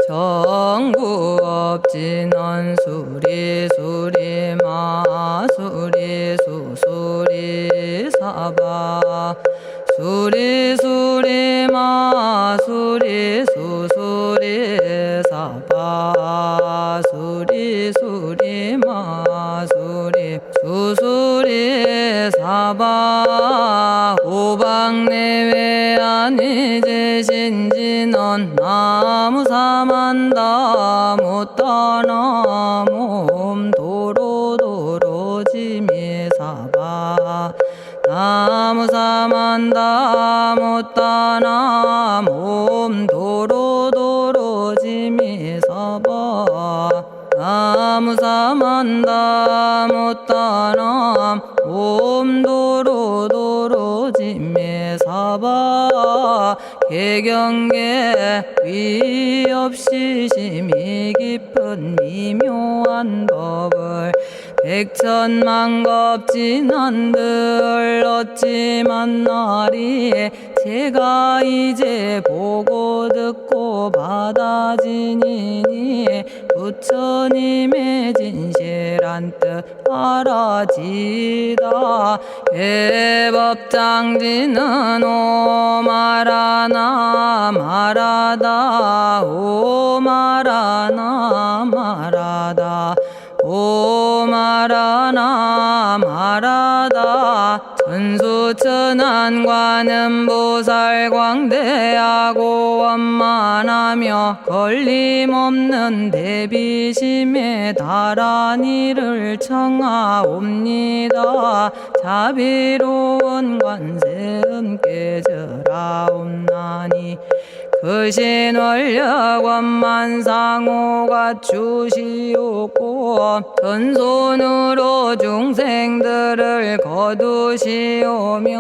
정구업진원 수리 수리 마수리 수수리 사바 수리 수리 마수리 수수리 사바 수리 수리 마수리 수수리 사바 오방내외 안이제신진원 나무사만다 못다나 몸 도로도로지미사바 나무사만다 못다나 몸 도로도로지미사바 나무사만다 못다나 몸 도로도로지미사바 개경계 위없이 심히 깊은 미묘한 법을 백천만겁진한들 어찌 만나리 제가 이제 보고 듣고 받아지니니 부처님의 진실한 뜻 알아지다 해법장지는 오마라나 마라다 오마라나 마라다 오마라나 마라다 천수천안관음보살 광대하고 원만하며 걸림없는 대비심에 달한 이를 청하옵니다. 자비로운 관세음께 절하옵나니 그신 원력 원만상호가 주시옵고 전손으로 중생들을 거두시오며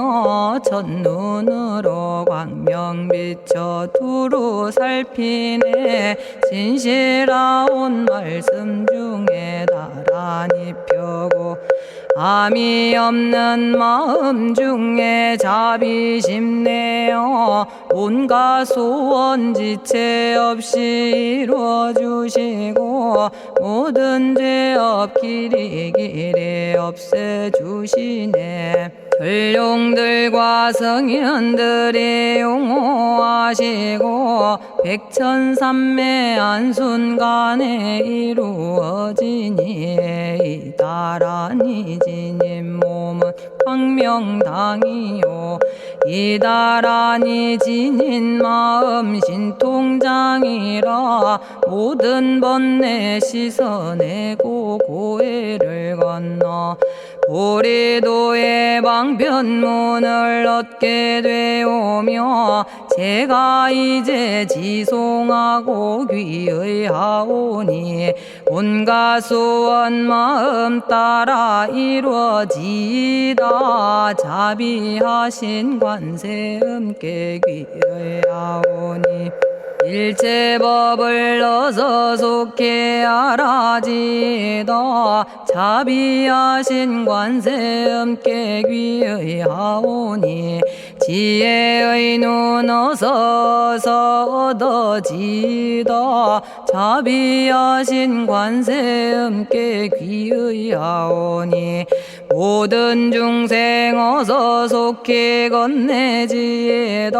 첫눈으로 광명 비쳐 두루 살피네 진실하온 말씀 중에 나란히 펴고 암이 없는 마음 중에 자비심 내어 온갖 소원 지체 없이 이루어주시고 모든 죄업 길이 없애주시네. 전룡들과 성현들이 용호하시고 백천삼매 한순간에 이루어지니 이다라니 지님 몸은 광명당이요 이다라니 지닌 마음 신통장이라 모든 번뇌 씻어내고 고해를 건너 보리도의 방편문을 얻게 되오며 제가 이제 지송하고 귀의하오니 온갖 소원 마음 따라 이루어지다 자비하신 관세음께 귀의하오니 일체법을 어서 속히 알아지다 자비하신 관세음께 귀의하오니 지혜의 눈 어서 얻어지다 자비하신 관세음께 귀의하오니 모든 중생 어서 속히 건네지다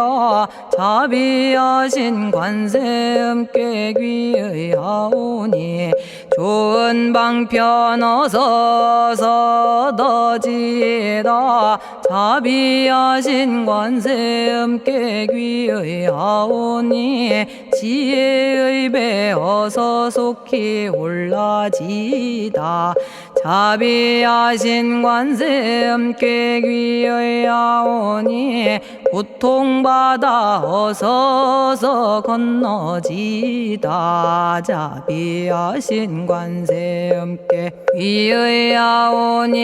자비하신 관세음께 귀의하오니 좋은 방편 어서 얻어지다 자비하신 관세음께 귀의하오니 지혜의 배 어서 속히 올라지다 자비하신 관세음께 귀의하오니 고통받아 어서 건너지다 자비하신 관세음께 귀의하오니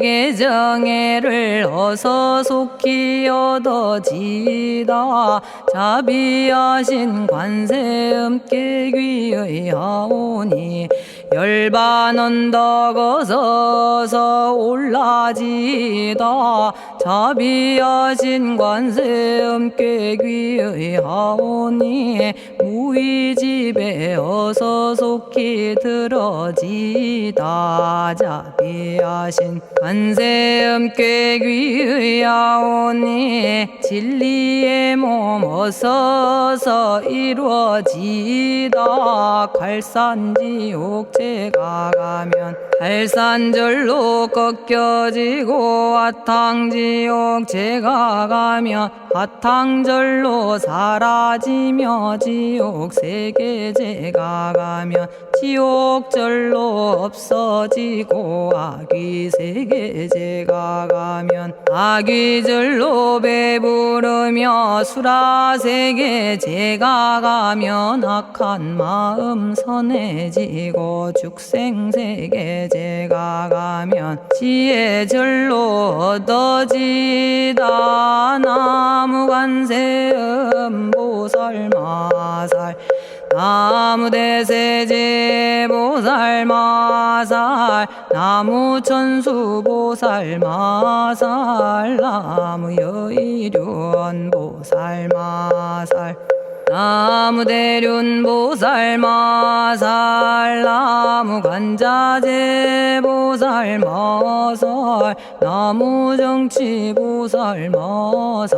개정애를 어서 속히 얻어지다 자비하신 관세음께 귀의하오니 열반 언덕 어서서 올라지다 자비하신 관세 음께 귀의하오니 무의집에 어서 속히 들어지다 자비하신 관세 음께 귀의하오니 진리의 몸 어서서 이루어지다 갈산지옥 제가 가면 갈산절로 꺾여지고 화탕지옥 제가 가면 화탕절로 사라지며 지옥 세계 제가 가면 지옥절로 없어지고 아귀 세계 제가 가면 아귀절로 배부르며 수라 세계 제가 가면 악한 마음 선해지고 죽생 세계 제가 가면 지혜절로 얻어지다 나무관세음 보살마살 나무대세제 보살마살 나무천수 보살마살 나무여의륜 보살마살 나무대륜 보살마살 나무관자재 보살마살 나무정치 보살마살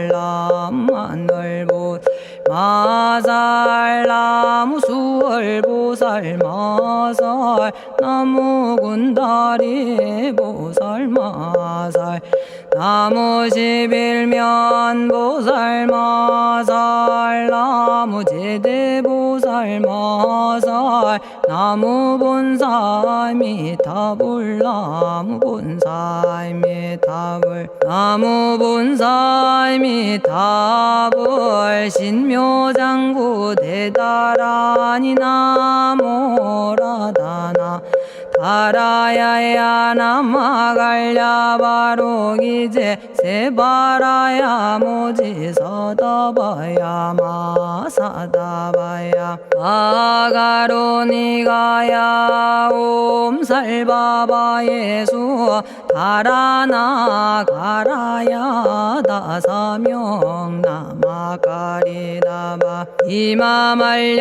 나무하늘 보살마살 나무수월 보살마살 나무군다리 보살마살 나무십일면 보살마살 나무제대보살마살 나무본사미타불 나무본사미타불 나무본사미타불 신묘장구 대다라니 나모라다나 다라야야 나마갈야바로기제 세바라야 모지서다바야 마사다바야 마가로니가야 옴살바바예수 다라나 가라야 다사명 나마가리다바 이마말야바로기제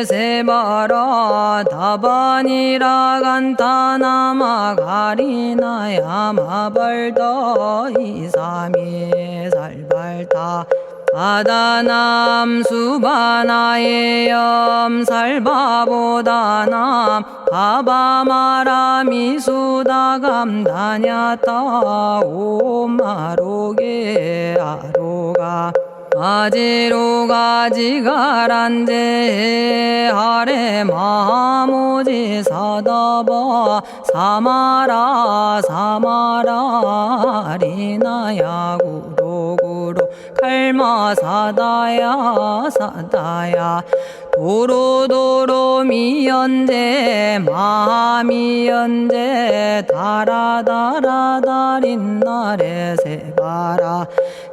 세바라 다바니라 간타나마 가리나야 마발더 이사미 살발타 바다남 수바나의 염살바보다남 바바마라미 수다감다냐타 오마로게 아로가 아지로가 지가란제 하레 마모지 사다바 사마라 사마라 리나야 구로구로 칼마 사다야 사다야 도로도로 미연제 마미연제 다라다라다린나레 세바라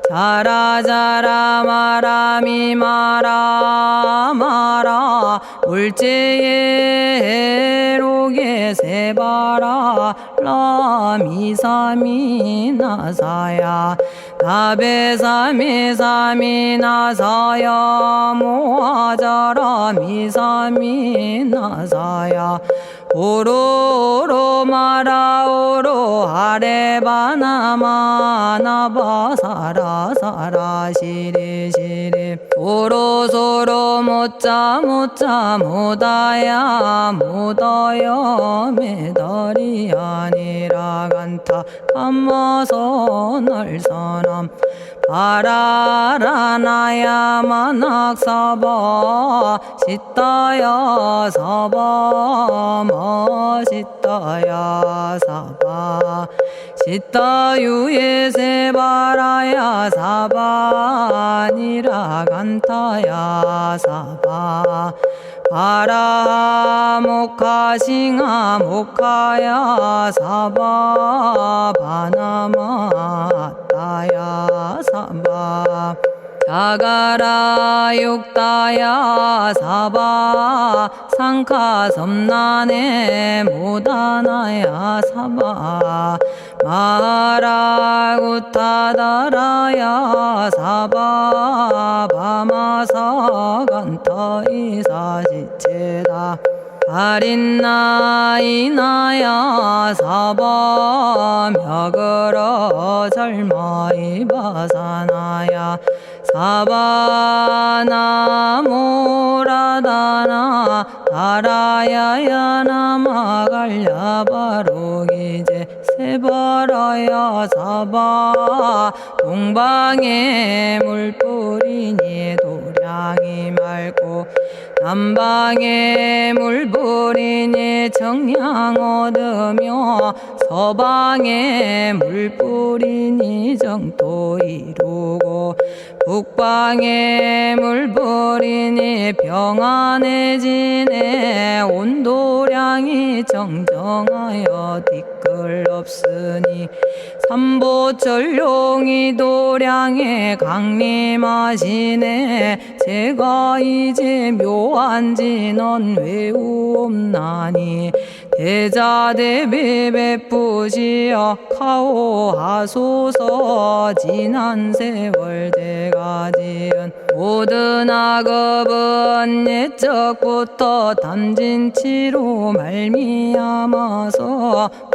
자라자라 마라미 마라마라 울제에 로게 세바라 라미사미 나사야 나베사미사미 나사야 모아자라 미사미 나사야 오로로 마라오로 아레바나마 나바사라 사라 시리 시리 오로소로 못자 못자 못다야 못다야 메달이 아니라 간타 담마서 날사람 바라라나야 만학사바 시타야 사바 마시타야 사바 시타유예 세바라야 사바니라 간타야 사바 바라 모카싱아 모카야 사바 바나마 따야 사바 자가라 육다야 사바 상카 섬난에 모다나야 사바 마라구타다라야 사바 바마사간타 이사시체다 아린나이나야 사바 며그러 절마이바사나야 사바나모라다나 다라야야 나마갈야바로기제 세바라야 사바 동방에 물뿌리니 도량이 맑고 남방에 물뿌리니 정량 얻으며 서방에 물뿌리니 정토 이루고 북방에 물뿌리니 평안해지네 온도량이 정정하여 뒤끌 없으니 삼보철룡이 도량에 강림하시네 제가 이제 묘한 진언 외우옵나니 대자대비 베푸시어 카오하소서 지난 세월 제가 지은 모든 악업은 옛적부터 탐진치로 말미암아서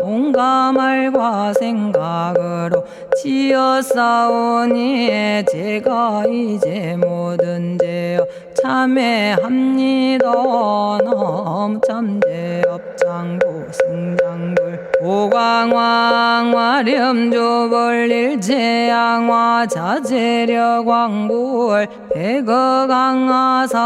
온갖 말과 생각으로 지었사오니 제가 이제 모든 죄여 참회합니다. 넘참제업장고 승장불 오광왕 화렴조벌 일제양화 자재력왕불 백어강하사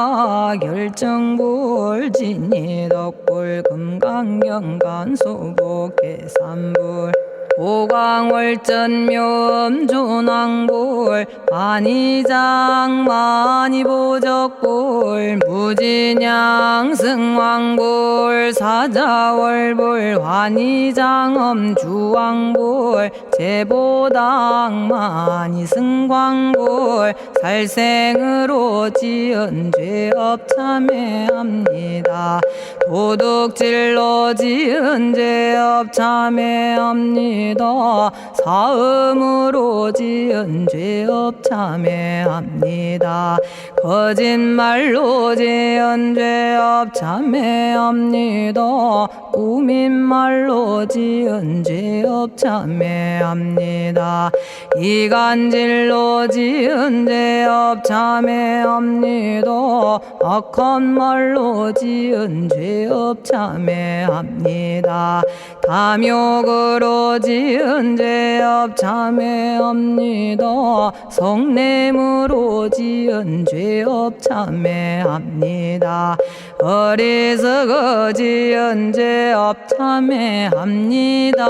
결정불 진이덕불 금강경간 수복계산불 오광월전묘음존왕불 반의장 만이보적불 무진양승왕불 사자월불 환의장엄주왕불 제보당 만이승광불 살생으로 지은 죄업 참회합니다. 도둑질로 지은 죄업 참회합니다. 사음으로 지은 죄업 참회합니다. 거짓말로 지은 죄업 참회합니다. 꾸민말로 지은 죄업 참회합니다. 이간질로 지은 죄업 참회합니다. 악한 말로 지은 죄업 참회합니다. 탐욕으로 지은 죄업 참회합니다. 성냄으로 지은 죄업 참회합니다. 어리석어 지은 죄업 참회합니다.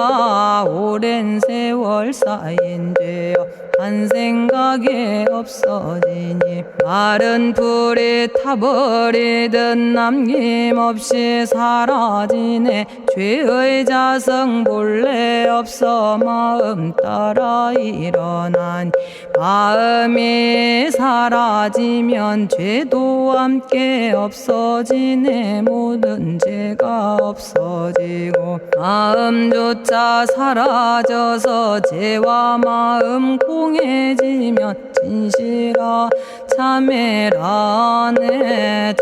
오랜 세월 쌓인 죄업 한 생각에 없어지니 마른 풀이 타버리듯 남김없이 사라지네. 죄의 자성 본래 없어 마음 따라 일어나니 마음이 사라지면 죄도 함께 없어지네. 모든 죄가 없어지고 마음조차 사라져서 죄와 마음 공해지면 진실아 참회라네.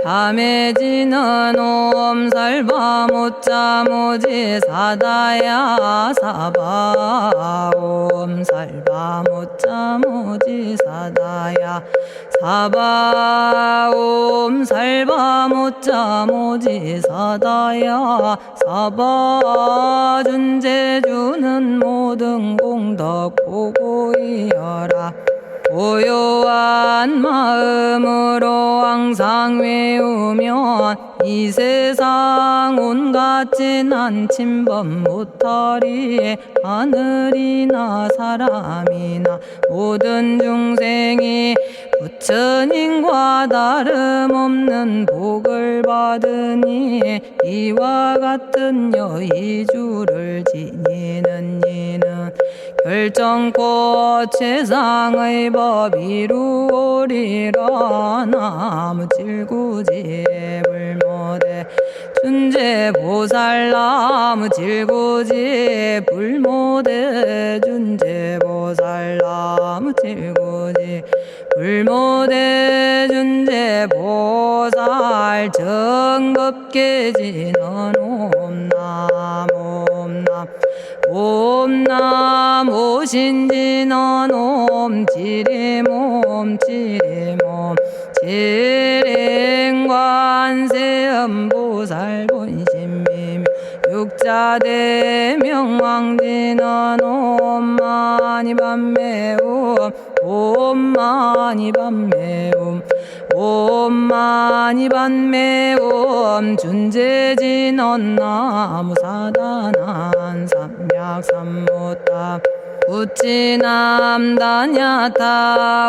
참해지는 옴살바 못자 모지 사다야 사바 옴살바 못자 모지 사다야 사바 옴살바 못자 모지 사다야 사바 준제주는 모든 공덕 보고이여라. 고요한 마음으로 항상 외우면 이 세상 온갖 진한 침범 못하리. 하늘이나 사람이나 모든 중생이 부처님과 다름없는 복을 받으니 이와 같은 여의주를 지니는 이는 결정코 최상의 법 이루오리라. 나무 질구지에 불모대 준제보살 나무 질구지 불모대 준제보살 나무 질구지 불모대 준제보살 정겁계지는 옴남 옴남 옴남 오신지는 옴 지림옴 지림옴 지림관세음보살 본심미며 육자대명왕지는 옴마니밤매옴 옴마니밤매옴 옴마니밤매옴 준제진언 나무사다난 삼약삼무타 우치남다냐타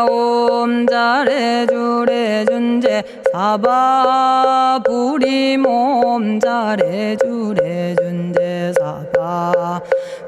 옴자레주레 준제 사바부리몸 자레주레 준제 사바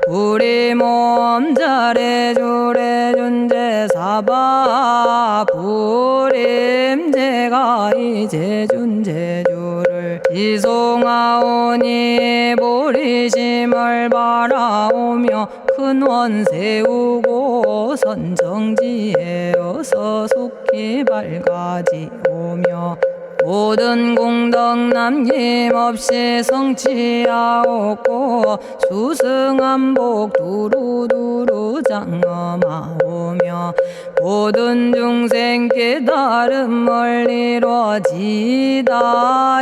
부리몸 자레주레 준제 사바 부림 제가 이제 준제주를 지송하오니 보리심을 바라오며 큰 원 세우고 선정지에 어서 속히 밝아지오며 모든 공덕 남김없이 성취하옵고 수승한복 두루두루 장엄하오며 모든 중생 깨달음을 이루어지다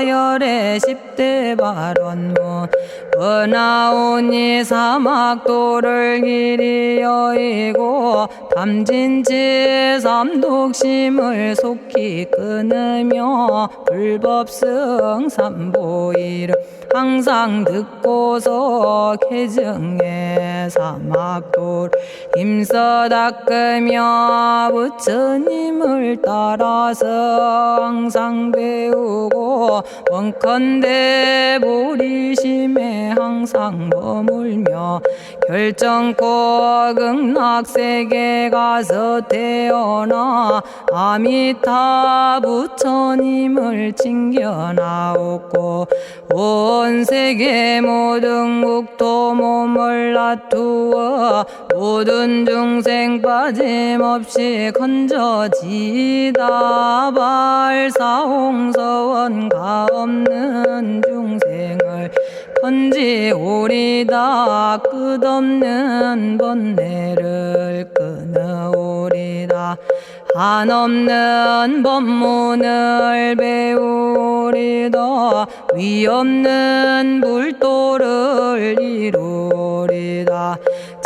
열의 10대 발언문 은하오니 사막도를 길이 여의고 담진치 삼독심을 속히 끊으며 불법승 삼보이를 항상 듣고서 개정해 사막도를 힘써 닦으며 부처님을 따라서 항상 배우고 원컨대 보리심에 항상 머물며 결정코 극락세계 가서 태어나 아미타 부처님을 칭견하옵고 온 세계 모든 국토 몸을 놔두어 모든 중생 빠짐없이 건져지다 발사홍서원 가없는 중생을 건지오리다 끝없는 번뇌를 끊어오리다 한없는 법문을 배우리다 위없는 불도를 이루리다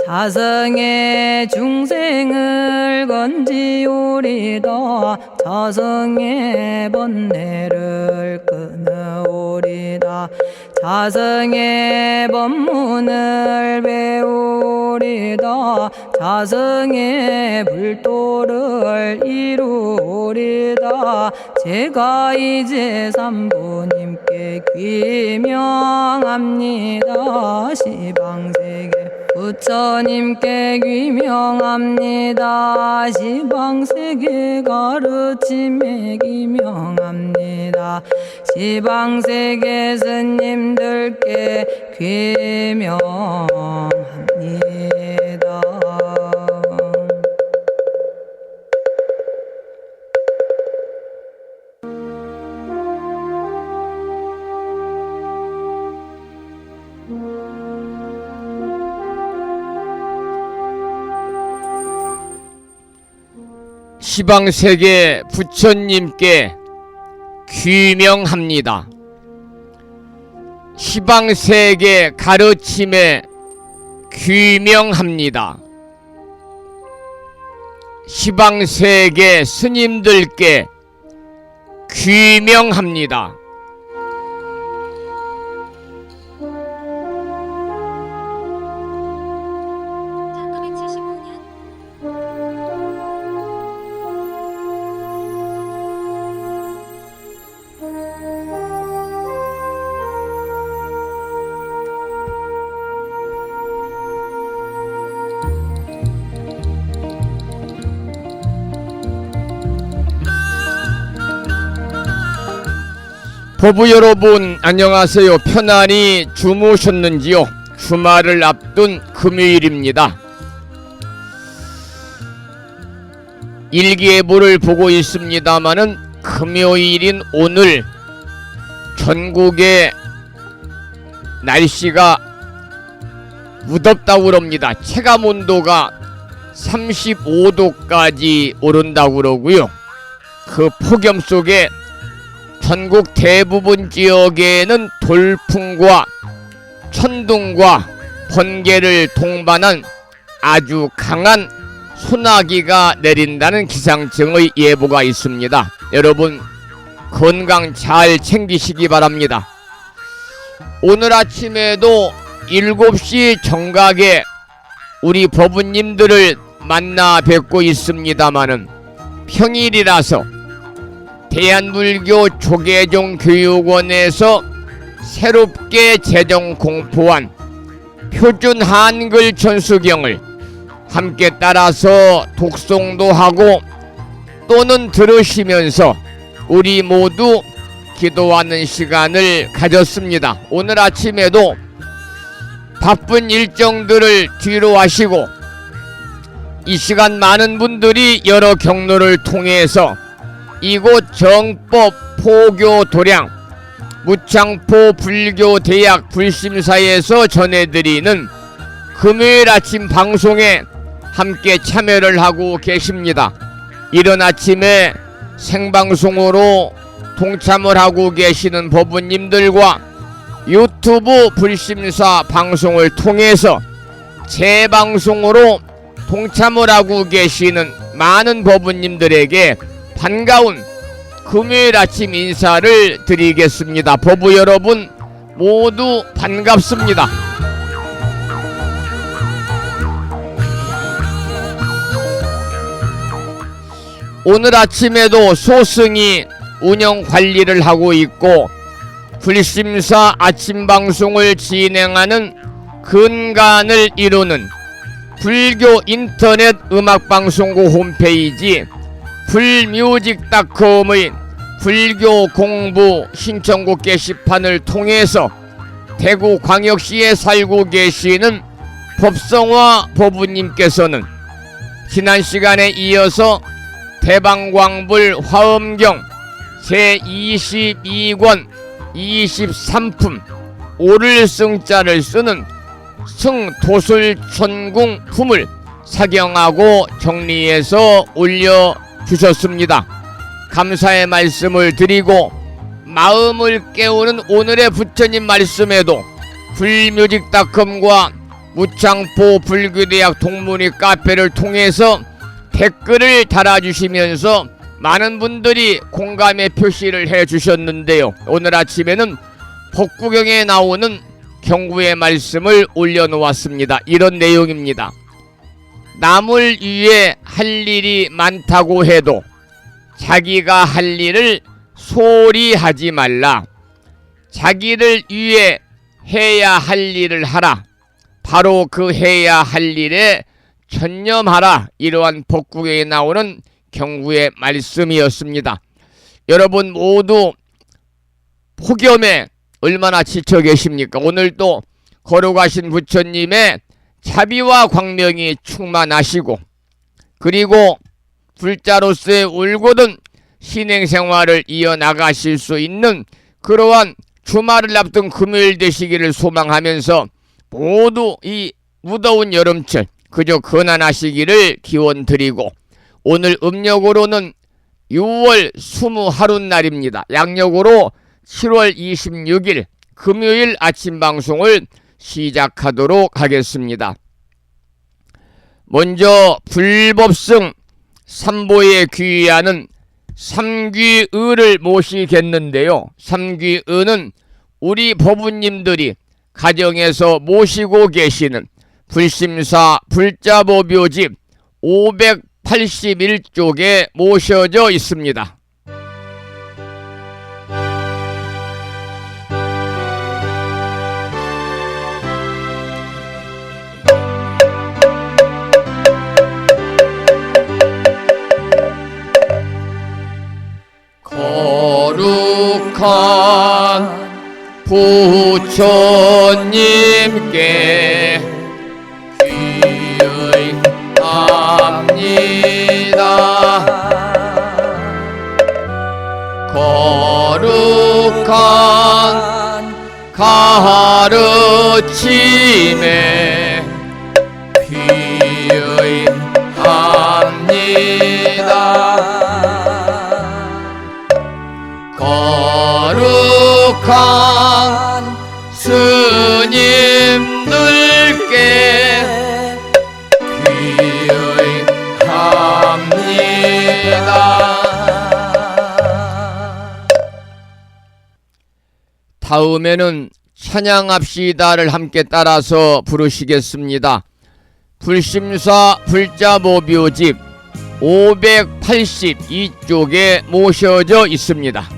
자성의 중생을 건지오리다 자성의 번뇌를 끊어오리다 자성의 법문을 배우리다 자성의 불도를 이루리다 제가 이제 삼부님께 귀명합니다 시방세계 부처님께 귀명합니다 시방세계 가르침에 귀명합니다 시방세계 스님들께 귀명합니다. 시방세계 부처님께 귀명합니다. 시방세계 가르침에 귀명합니다. 시방세계 스님들께 귀명합니다. 법부 여러분 안녕하세요. 편안히 주무셨는지요? 주말을 앞둔 금요일입니다. 일기예보를 보고 있습니다마는 금요일인 오늘 전국의 날씨가 무덥다고 그럽니다. 체감온도가 35도까지 오른다고 그러고요. 그 폭염 속에 전국 대부분 지역에는 돌풍과 천둥과 번개를 동반한 아주 강한 소나기가 내린다는 기상청의 예보가 있습니다. 여러분 건강 잘 챙기시기 바랍니다. 오늘 아침에도 7시 정각에 우리 법부님들을 만나 뵙고 있습니다마는 평일이라서 대한불교 조계종 교육원에서 새롭게 제정 공포한 표준 한글 천수경을 함께 따라서 독송도 하고 또는 들으시면서 우리 모두 기도하는 시간을 가졌습니다. 오늘 아침에도 바쁜 일정들을 뒤로 하시고 이 시간 많은 분들이 여러 경로를 통해서 이곳 정법 포교 도량 무창포 불교대학 불심사에서 전해드리는 금요일 아침 방송에 함께 참여를 하고 계십니다. 이른 아침에 생방송으로 동참을 하고 계시는 법부님들과 유튜브 불심사 방송을 통해서 재방송으로 동참을 하고 계시는 많은 법부님들에게 반가운 금요일 아침 인사를 드리겠습니다. 법부 여러분 모두 반갑습니다. 오늘 아침에도 소승이 운영 관리를 하고 있고 불심사 아침 방송을 진행하는 근간을 이루는 불교 인터넷 음악방송국 홈페이지 불뮤직닷컴의 불교 공부 신청곡 게시판을 통해서 대구광역시에 살고 계시는 법성화 법부님께서는 지난 시간에 이어서 대방광불 화엄경 제22권 23품 오를 승자를 쓰는 승도술천궁 품을 사경하고 정리해서 올려주셨습니다. 감사의 말씀을 드리고 마음을 깨우는 오늘의 부처님 말씀에도 불뮤직닷컴과 무창포 불교대학 동문회 카페를 통해서 댓글을 달아주시면서 많은 분들이 공감의 표시를 해주셨는데요. 오늘 아침에는 법구경에 나오는 경구의 말씀을 올려놓았습니다. 이런 내용입니다. 남을 위해 할 일이 많다고 해도 자기가 할 일을 소홀히 하지 말라. 자기를 위해 해야 할 일을 하라. 바로 그 해야 할 일에 전념하라. 이러한 법구경에 나오는 경구의 말씀이었습니다. 여러분 모두 폭염에 얼마나 지쳐 계십니까? 오늘도 걸어가신 부처님의 자비와 광명이 충만하시고 그리고 불자로서의 올곧은 신행생활을 이어나가실 수 있는 그러한 주말을 앞둔 금요일 되시기를 소망하면서 모두 이 무더운 여름철 그저 건안하시기를 기원드리고 오늘 음력으로는 6월 20하룻날입니다. 양력으로 7월 26일 금요일 아침 방송을 시작하도록 하겠습니다. 먼저 불법승 삼보에 귀의하는 삼귀의를 모시겠는데요. 삼귀의는 우리 법부님들이 가정에서 모시고 계시는 불심사 불자보묘집 581쪽에 모셔져 있습니다. 거룩한 부처님께 귀의합니다. 거룩한 가르침에 귀의합니다. 거룩한 스님들께 귀의합니다. 다음에는 찬양합시다를 함께 따라서 부르시겠습니다. 불심사 불자보묘집 582쪽에 모셔져 있습니다.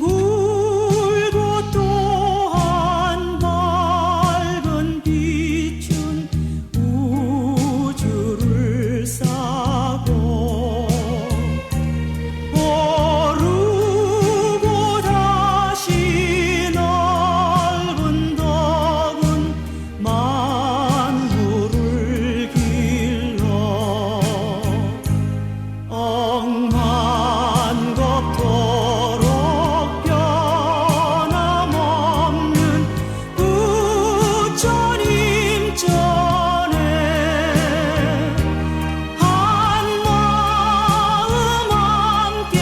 둥글고 또한 밝은 빛은 우주를 싸고 오르고 다시 넓은 덕은 만물을 길러 억만 곱도록 변함없는 부처님 전에 한마음 함께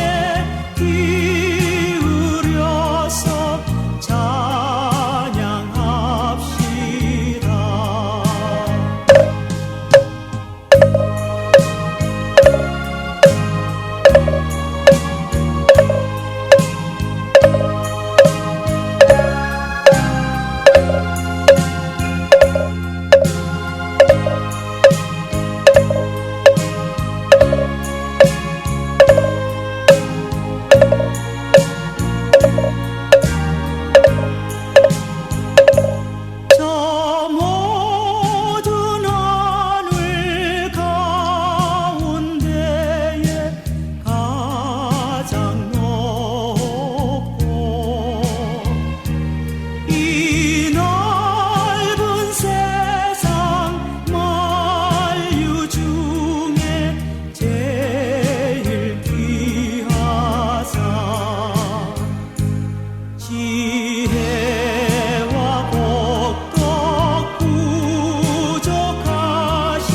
기울여서 찬양합시다. 저 모든 하늘 가운데에 가장 높고 이 넓은 세상 만유 중에 제일 귀하사 지혜와 복덕 부족하신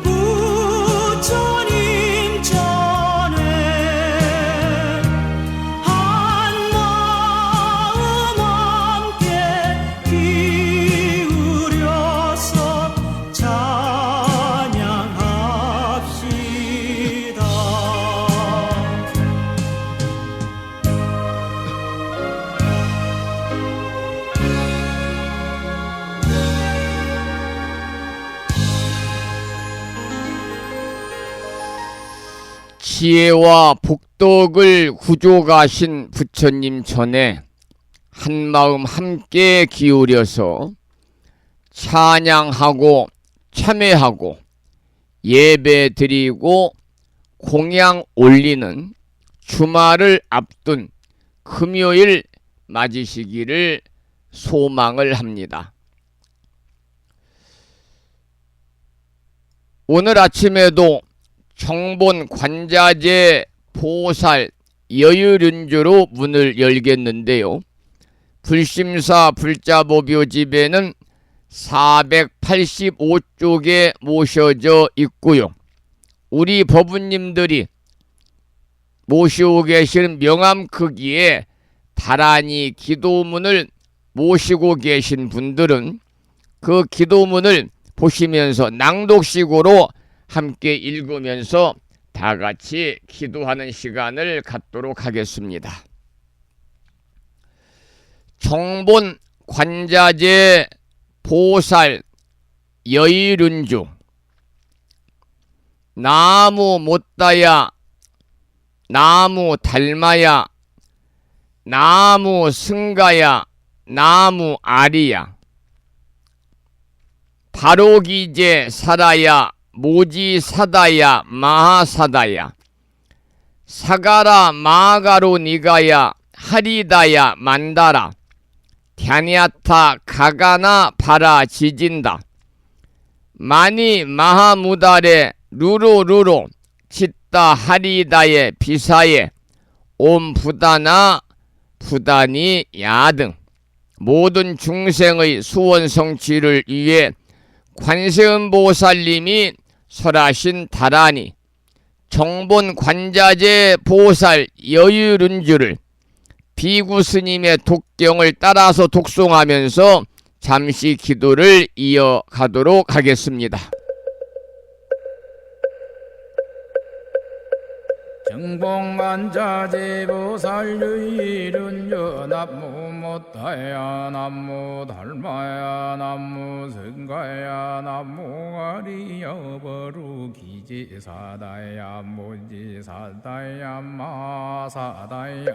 부처님 전에 한마음 함께 기울여서 찬양합시다. 지혜와 복덕을 구족하신 부처님 전에 한마음 함께 기울여서 찬양하고 참회하고 예배 드리고 공양 올리는 주말을 앞둔 금요일 맞으시기를 소망을 합니다. 오늘 아침에도 정본 관자재 보살 여유륜주로 문을 열겠는데요. 불심사 불자보묘집에는 485쪽에 모셔져 있고요. 우리 법우님들이 모시고 계신 명암 크기에 다란히 기도문을 모시고 계신 분들은 그 기도문을 보시면서 낭독식으로 함께 읽으면서 다 같이 기도하는 시간을 갖도록 하겠습니다. 정본 관자재 보살 여의륜주 나무 못다야 나무 달마야, 나무 승가야, 나무 아리야. 바로기제 사라야, 모지사다야, 마하사다야. 사가라 마가로 니가야, 하리다야, 만다라. 갸냐타 가가나 바라 지진다. 마니 마하무다레 루로루로 치따 하리다의 비사에 옴부다나 부다니 야등. 모든 중생의 수원 성취를 위해 관세음보살님이 설하신 다라니 정본 관자재 보살 여유른주를 비구스님의 독경을 따라서 독송하면서 잠시 기도를 이어가도록 하겠습니다. 정봉만자제보살유일은요 남무 못다야 남무 달마야 남무 승가야 남무 아리여 버루기지사다야 모지사다야 마사다야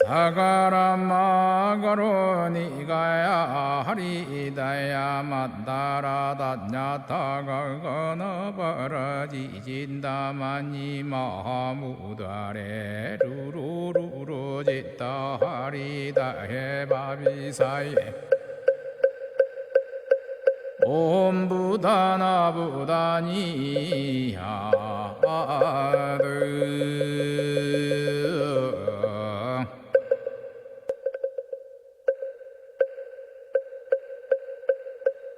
사가라 마가로 니가야 하리다야 만다라 다냐타가 거너버러지진다마니 마하무다레 루루루루 짓다 하리다 해바비사예 옴부다나부다니야드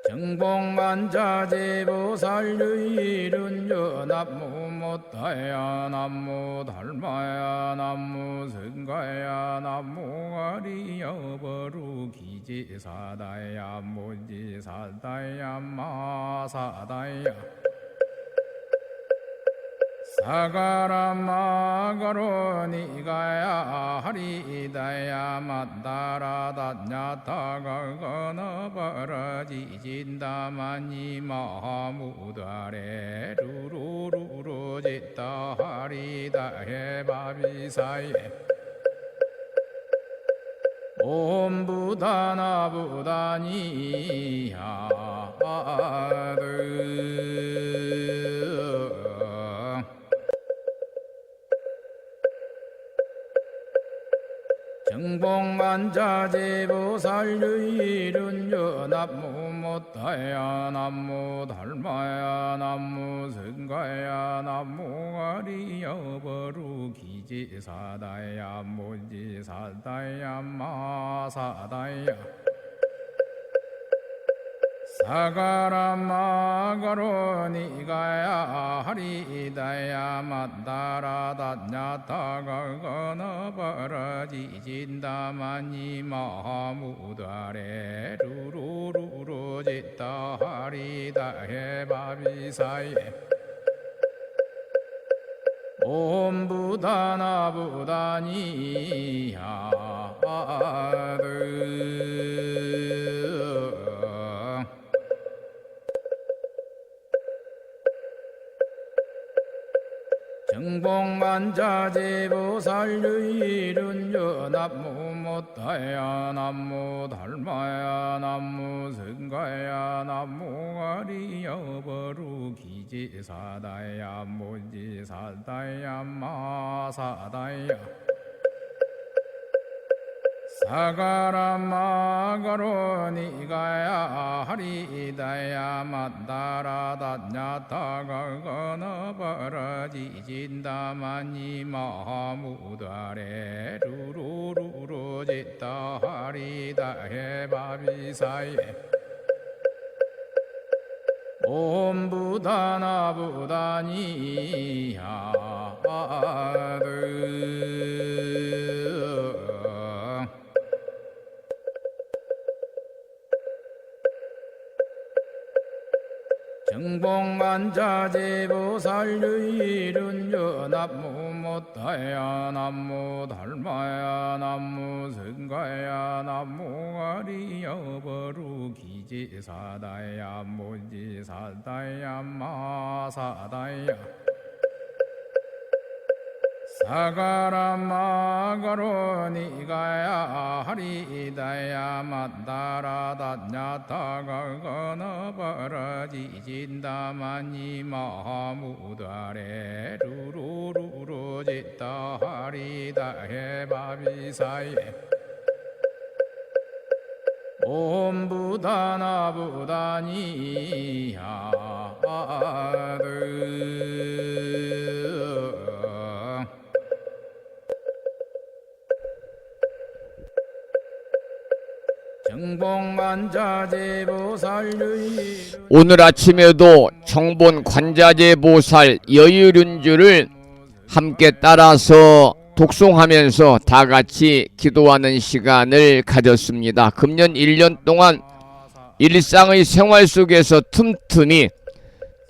정봉만자제보살유일은요 남무 못다야 남무 달마야 남무 승가야 남무 아리여 버루기지사다야 모지사다야 마사다야 사가라 마가로 니가야 하리다야 만다라 다냐타가 거너버러지진다마니 마하무다레 루루루루 짓다 하리다 해바비사예 옴부다나부다니야드 정봉만자제보살유일은요 남무 못다야 남무 달마야 남무 승가야 남무 아리여 버루기지사다야 모지사다야 마사다야 사가라 마가로 니가야 하리다야 만다라 다냐타가 거너버러지진다마니 마하무다레 루루루루 짓다 하리다 해바비사예 옴부다나부다니야드 정봉만자제보살유일은요 남무 못다야 남무 달마야 남무 승가야 남무 아리여 버루기지사다야. 사다야 모지사다야 마사다야 사가라 마가로 니가야 하리다야 만다라 다냐타가 거너버러지진다마니 마하무다레 루루루루 짓다 하리다 해바비사예 옴부다나부다니야드 정봉만자제보살유일은요 남무 못다야 남무 달마야 남무 승가야 남무 아리여 버루기지사다야 모지사다야 사가라 마가로 니가야 하리다야 만다라 다냐타가 거너버러지진다마니 마하무다레 루루루루 짓다 하리다 해바비사예 옴부다나부다니야드 정봉만자제보살유일은요 남무 못다야 남무 달마야 남무 승가야 남무 아리여 버루기지사다야 모지사다야 마사다야 사가라마가로 니가야 하리다야 만다라다냐타가 건어버러지진다마니 마무다레 루루루루 짓다 하리다 해바비사예 옴부다나부다니야드 오늘 아침에도 정본 관자재 보살 여유륜주를 함께 따라서 독송하면서 다 같이 기도하는 시간을 가졌습니다. 금년 1년 동안 일상의 생활 속에서 틈틈이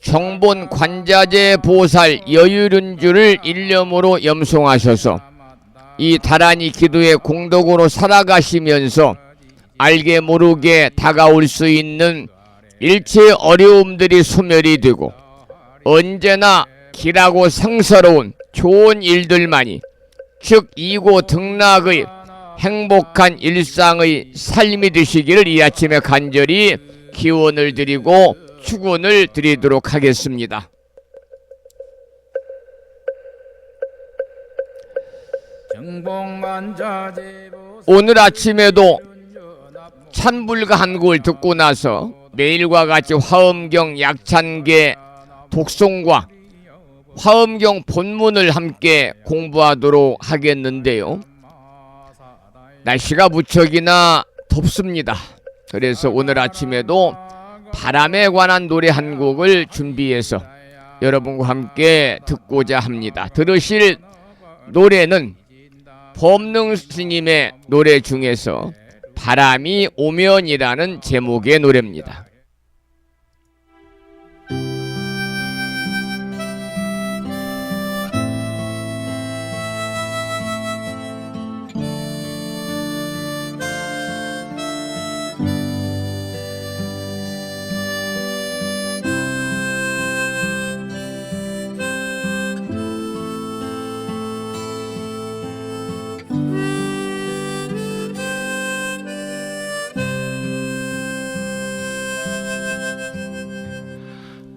정본 관자재 보살 여유륜주를 일념으로 염송하셔서 이 다란이 기도의 공덕으로 살아가시면서 알게 모르게 다가올 수 있는 일체의 어려움들이 소멸이 되고 언제나 길하고 성스러운 좋은 일들만이 즉 이고 등락의 행복한 일상의 삶이 되시기를 이 아침에 간절히 기원을 드리고 축원을 드리도록 하겠습니다. 오늘 아침에도 찬불가 한 곡을 듣고 나서 매일과 같이 화엄경 약찬계 독송과 화엄경 본문을 함께 공부하도록 하겠는데요. 날씨가 무척이나 덥습니다. 그래서 오늘 아침에도 바람에 관한 노래 한 곡을 준비해서 여러분과 함께 듣고자 합니다. 들으실 노래는 법능 스님의 노래 중에서 바람이 오면이라는 제목의 노래입니다.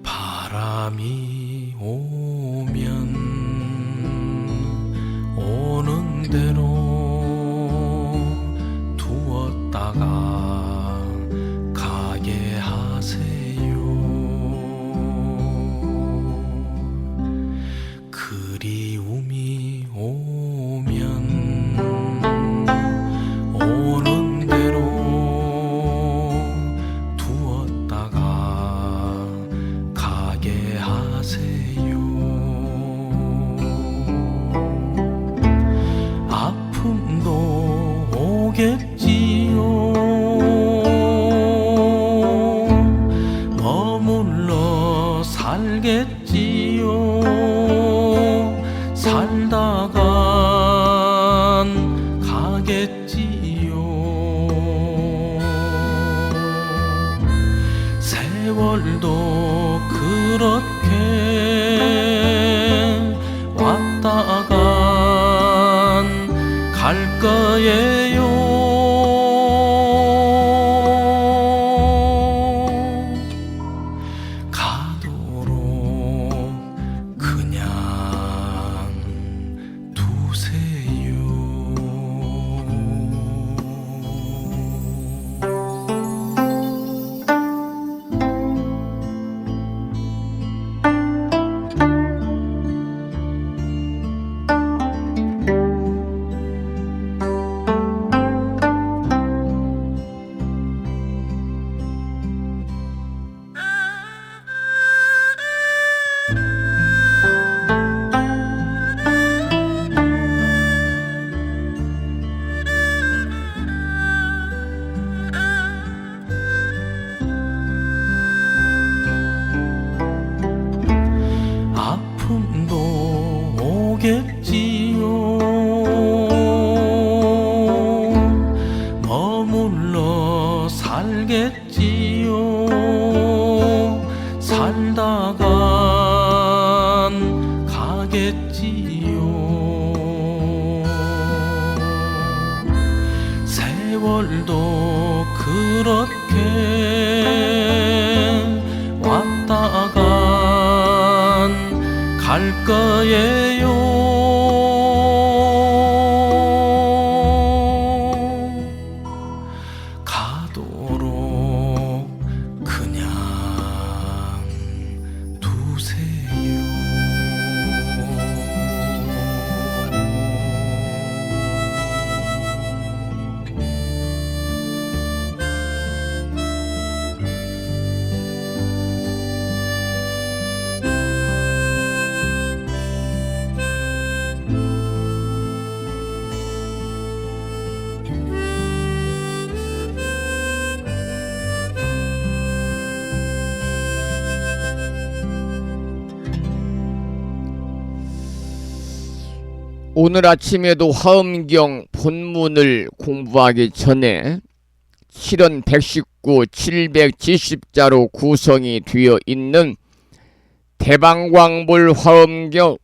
바람이 오면 오는 대로 두었다가 가게 하세요. 그리움이 오면 오는 대로 두었다가 가게 하세요. 아픔도 오겠지요. 머물러 살겠지요. 살다간 가겠지요. 세월도 그렇게 왔다간 갈 거예요. 가도록 그냥 두세요. 세월도 그렇게 왔다간 갈 거예요. 가도록 그냥 두세요. 오늘 아침에도 화엄경 본문을 공부하기 전에 7원 119, 770자로 구성이 되어 있는 대방광불 화엄경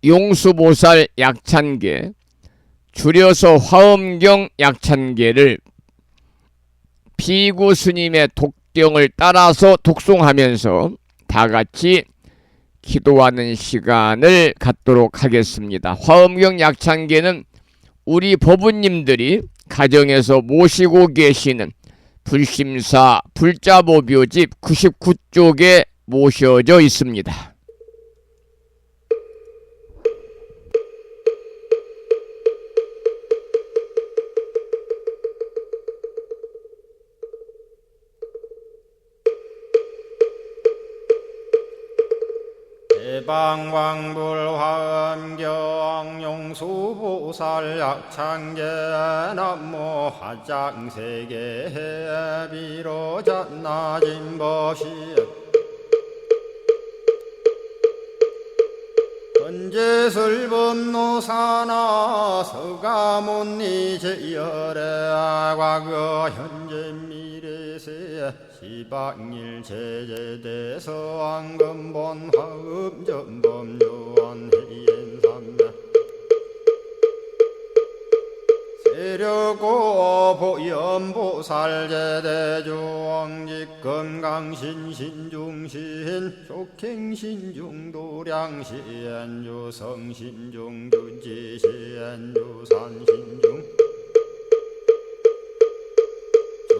용수보살 약찬계, 줄여서 화엄경 약찬계를 비구 스님의 독경을 따라서 독송하면서 다같이 기도하는 시간을 갖도록 하겠습니다. 화엄경 약찬계는 우리 법부님들이 가정에서 모시고 계시는 불심사 불자보묘집 99쪽에 모셔져 있습니다. 대방광불 화엄경 용수보살 약찬계 남모 화장세계 비로잔나진 법시 번제설법노사나 서가문니 제열의 과거 현재 미래세 시방일 제제대서 왕금본 화음전범 요한해연삼매 세력고 보연보살 제대주왕직 건강신신중신 족행신중도량시엔주 성신중주지시엔주 산신중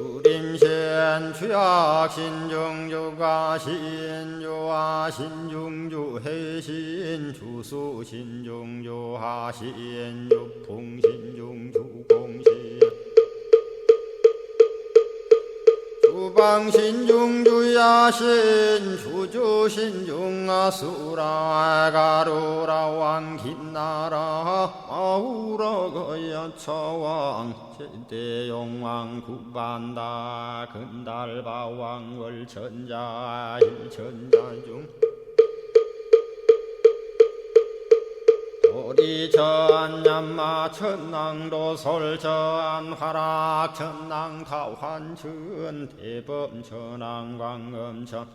주림신 취약신중 주가신 주하신 중주해신 주수신 중주하신 주풍신 중주공신 주방신 중주야신 주주신 중아수라 가루라 왕김나라 마우라가야 차왕 제대용왕 구반다 근달바왕 월천자 일천자중 도리전 얀마 천낭도 설전 화락 천낭 타환천 대범 천왕 광음천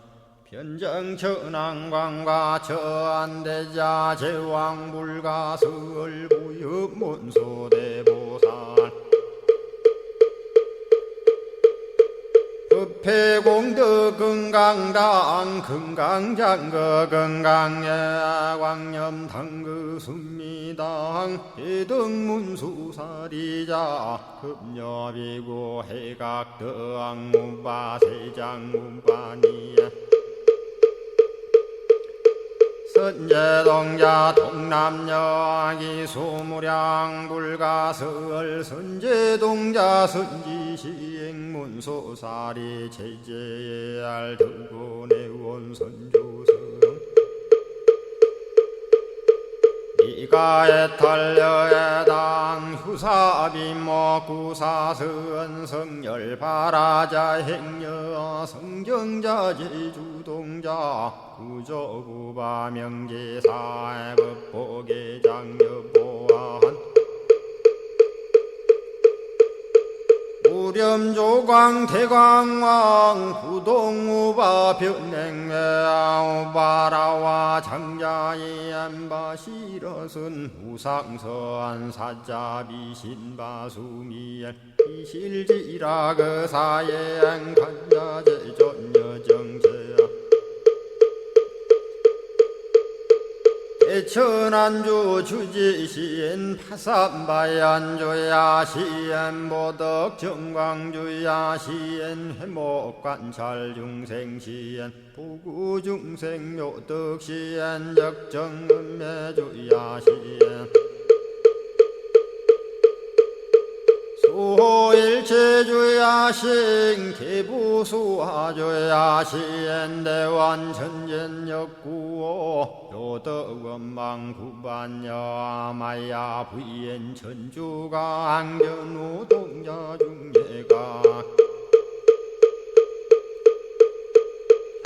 변정 천왕 광과 천대자 제왕 불가설 부유 문소대보살 법회공덕 건강당 건강장거 건강예 광염당그 순미당 해등문수사리자 급여비고 해각덕 문바세장 문바니야 선제동자 동남여기 소무량 불가설 선제동자 선지시행문소사리 제제알 등군의원 선주성 이가에 탈려에당 후사비모 구사선 성열 바라자 행여 성정자 제주동자 구조구바 명제사의 법보계장 여보한 무렴 염조광 대광왕 부동우바 변냉외 우바라와 장자의 안바시러슨 우상서한 사자비 신바수미엔 이실지라 그 사행 간자제 전여정제야 대천안주 주지시엔 파산바얀주야 시엔 보덕 정광주야 시엔 회목관찰 중생시엔 부구중생 묘덕시엔 역정음매주야 시엔 소일체주야 신 개부수하주야 시엔 대완천전역구오 요덕원망구반야 마야 부인 천주가 안견우 동자 중예가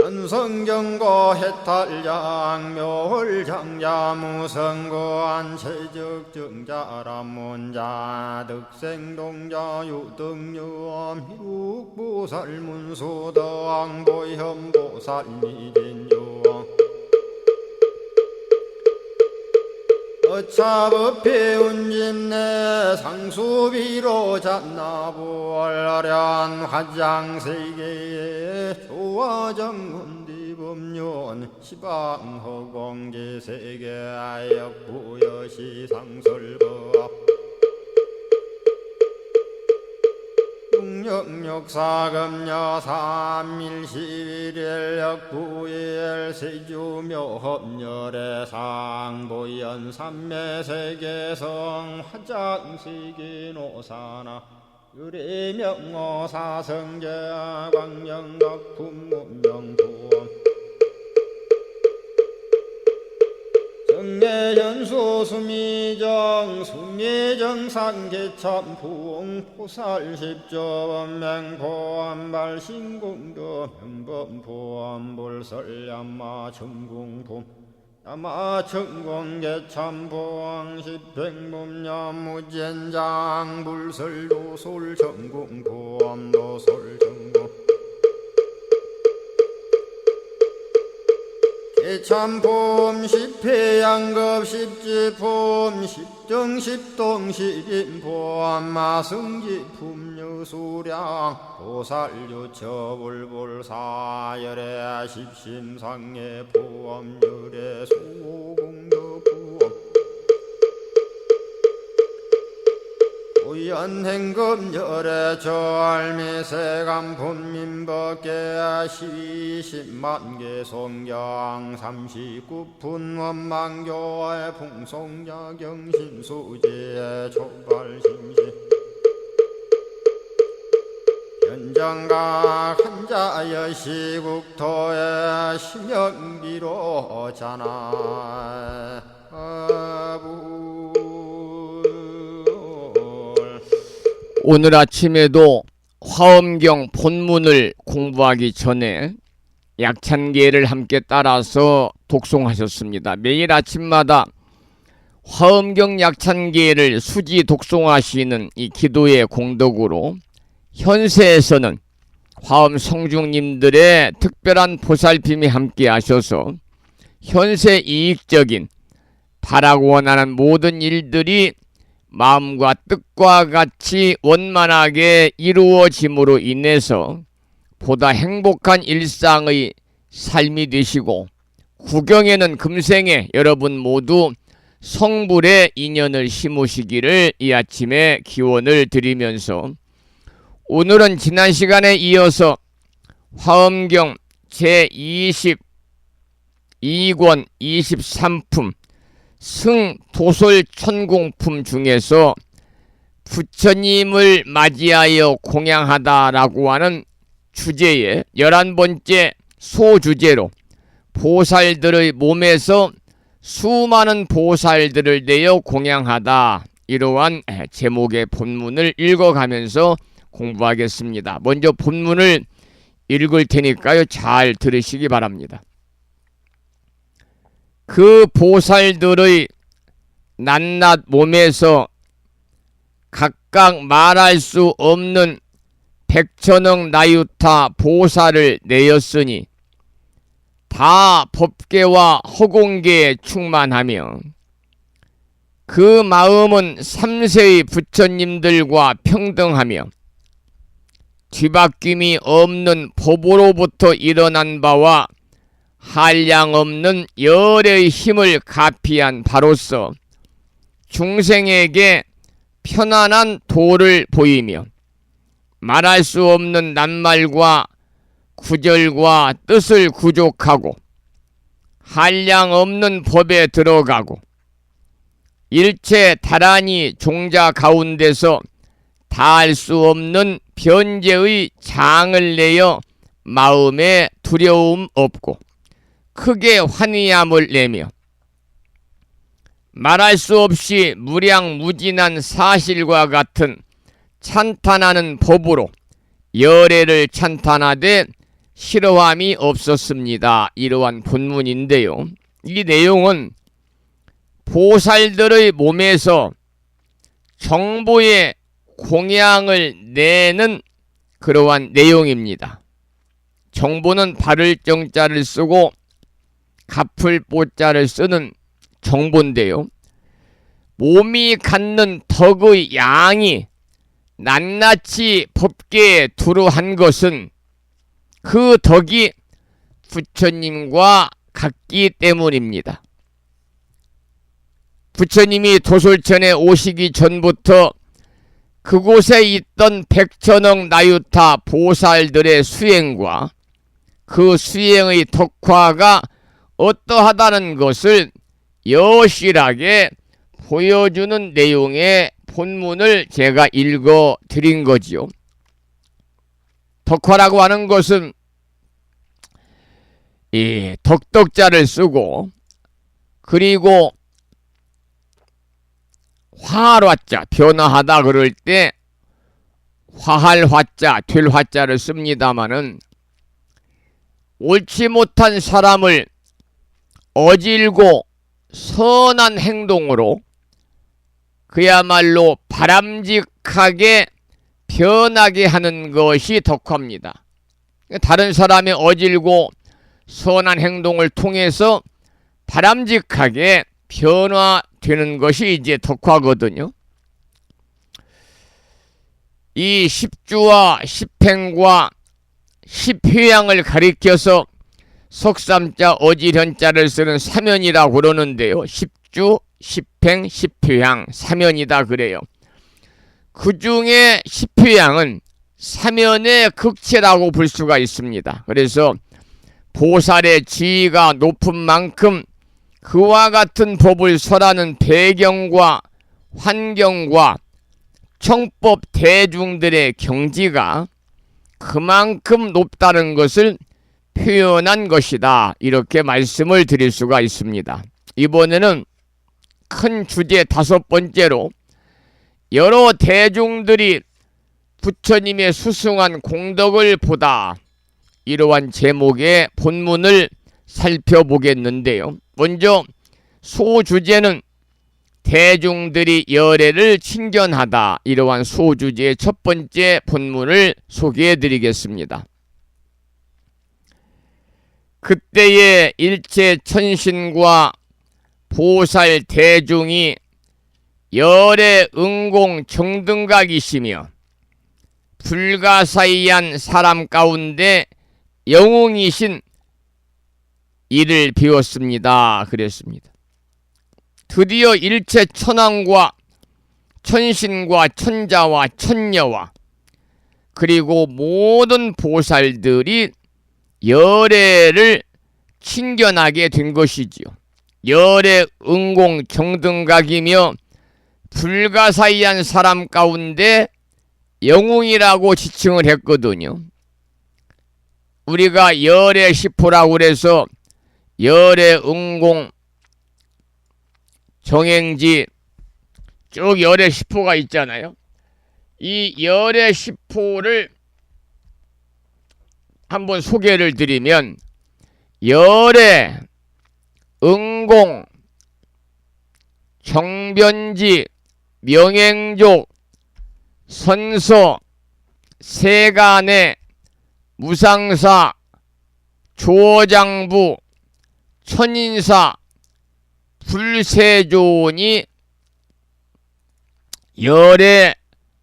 현성경고 해탈장 묘홀장자 무성고한 체적정자람문자 득생동자 유등유엄 희룩보살문소덕 보현보살미진유엄 어차법해 운진내 상수비로 잔나부얼련 화장세계에 조화정운디법륜 시방허공제세계 아역부여시 상설법 육력사금여 3일 11일 역부일 세주묘법열의 상보연 삼매세계성 화장세계노사나 유래명어 사성제 광영각품문명부엄 정례현수 수미정 수미정상계참풍 포살십조원맹포암발신공도 명범포암불설야마 천궁품 야마천공계참포항 십행문야무젠장 불설도솔 천궁포암도솔천궁 개참품 십회양급 십지품 십정십동 십인포함 마승지품 유수량 보살유처불불사열의 십심상의 포함열의 수공덕부엄 우연행금열의 저알미세간품민법계 시십만개 송경 39분 원망교의 풍송야경신수지의 촉발심시 현정각 한자여 시국토의 심영기로 자나 오늘 아침에도 화엄경 본문을 공부하기 전에 약찬계를 함께 따라서 독송하셨습니다. 매일 아침마다 화엄경 약찬계를 수지 독송하시는 이 기도의 공덕으로 현세에서는 화엄 성중님들의 특별한 보살핌이 함께 하셔서 현세 이익적인 바라고 원하는 모든 일들이 마음과 뜻과 같이 원만하게 이루어짐으로 인해서 보다 행복한 일상의 삶이 되시고 구경에는 금생에 여러분 모두 성불의 인연을 심으시기를 이 아침에 기원을 드리면서 오늘은 지난 시간에 이어서 화엄경 제22권 23품 승도솔천공품 중에서 부처님을 맞이하여 공양하다라고 하는 주제의 11번째 소주제로 보살들의 몸에서 수많은 보살들을 내어 공양하다, 이러한 제목의 본문을 읽어가면서 공부하겠습니다. 먼저 본문을 읽을 테니까요, 잘 들으시기 바랍니다. 그 보살들의 낱낱 몸에서 각각 말할 수 없는 백천억 나유타 보살을 내었으니 다 법계와 허공계에 충만하며 그 마음은 삼세의 부처님들과 평등하며 뒤바뀜이 없는 법으로부터 일어난 바와 한량없는 열의 힘을 가피한 바로서 중생에게 편안한 도를 보이며 말할 수 없는 낱말과 구절과 뜻을 구족하고 한량없는 법에 들어가고 일체 다란히 종자 가운데서 다할 수 없는 변제의 장을 내어 마음에 두려움 없고 크게 환희함을 내며 말할 수 없이 무량무진한 사실과 같은 찬탄하는 법으로 열애를 찬탄하되 싫어함이 없었습니다. 이러한 본문인데요. 이 내용은 보살들의 몸에서 정보의 공양을 내는 그러한 내용입니다. 정보는 바를 정자를 쓰고 갚을 뽀자를 쓰는 정보인데요. 몸이 갖는 덕의 양이 낱낱이 법계에 두루한 것은 그 덕이 부처님과 같기 때문입니다. 부처님이 도솔천에 오시기 전부터 그곳에 있던 백천억 나유타 보살들의 수행과 그 수행의 덕화가 어떠하다는 것을 여실하게 보여주는 내용의 본문을 제가 읽어 드린 거지요. 덕화라고 하는 것은 이 덕덕자를 쓰고 그리고 화할 화자 변화하다 그럴 때 화할 화자 될 화자를 씁니다마는 옳지 못한 사람을 어질고 선한 행동으로 그야말로 바람직하게 변하게 하는 것이 덕화입니다. 다른 사람의 어질고 선한 행동을 통해서 바람직하게 변화되는 것이 이제 덕화거든요. 이 십주와 십행과 십회양을 가리켜서 석삼자 어질현자를 쓰는 사면이라고 그러는데요. 십주, 십행, 십회양 사면이다 그래요. 그 중에 십회양은 사면의 극치라고 볼 수가 있습니다. 그래서 보살의 지위가 높은 만큼 그와 같은 법을 설하는 배경과 환경과 청법 대중들의 경지가 그만큼 높다는 것을 표현한 것이다. 이렇게 말씀을 드릴 수가 있습니다. 이번에는 큰 주제 5번째로 여러 대중들이 부처님의 수승한 공덕을 보다, 이러한 제목의 본문을 살펴보겠는데요. 먼저 소주제는 대중들이 열애를 친견하다, 이러한 소주제의 첫 번째 본문을 소개해 드리겠습니다. 그때의 일체 천신과 보살 대중이 열애 응공 정등각이시며 불가사의한 사람 가운데 영웅이신 이를 비웠습니다. 그랬습니다. 드디어 일체 천왕과 천신과 천자와 천녀와 그리고 모든 보살들이 열애를 친견하게 된 것이지요. 열애 응공 정등각이며 불가사의한 사람 가운데 영웅이라고 지칭을 했거든요. 우리가 열애 시포라고 그래서 열애 응공 정행지 쭉 열애 시포가 있잖아요. 이 열애 시포를 한번 소개를 드리면 열애, 응공, 정변지, 명행족, 선서, 세간의 무상사, 조장부, 천인사, 불세존이 열의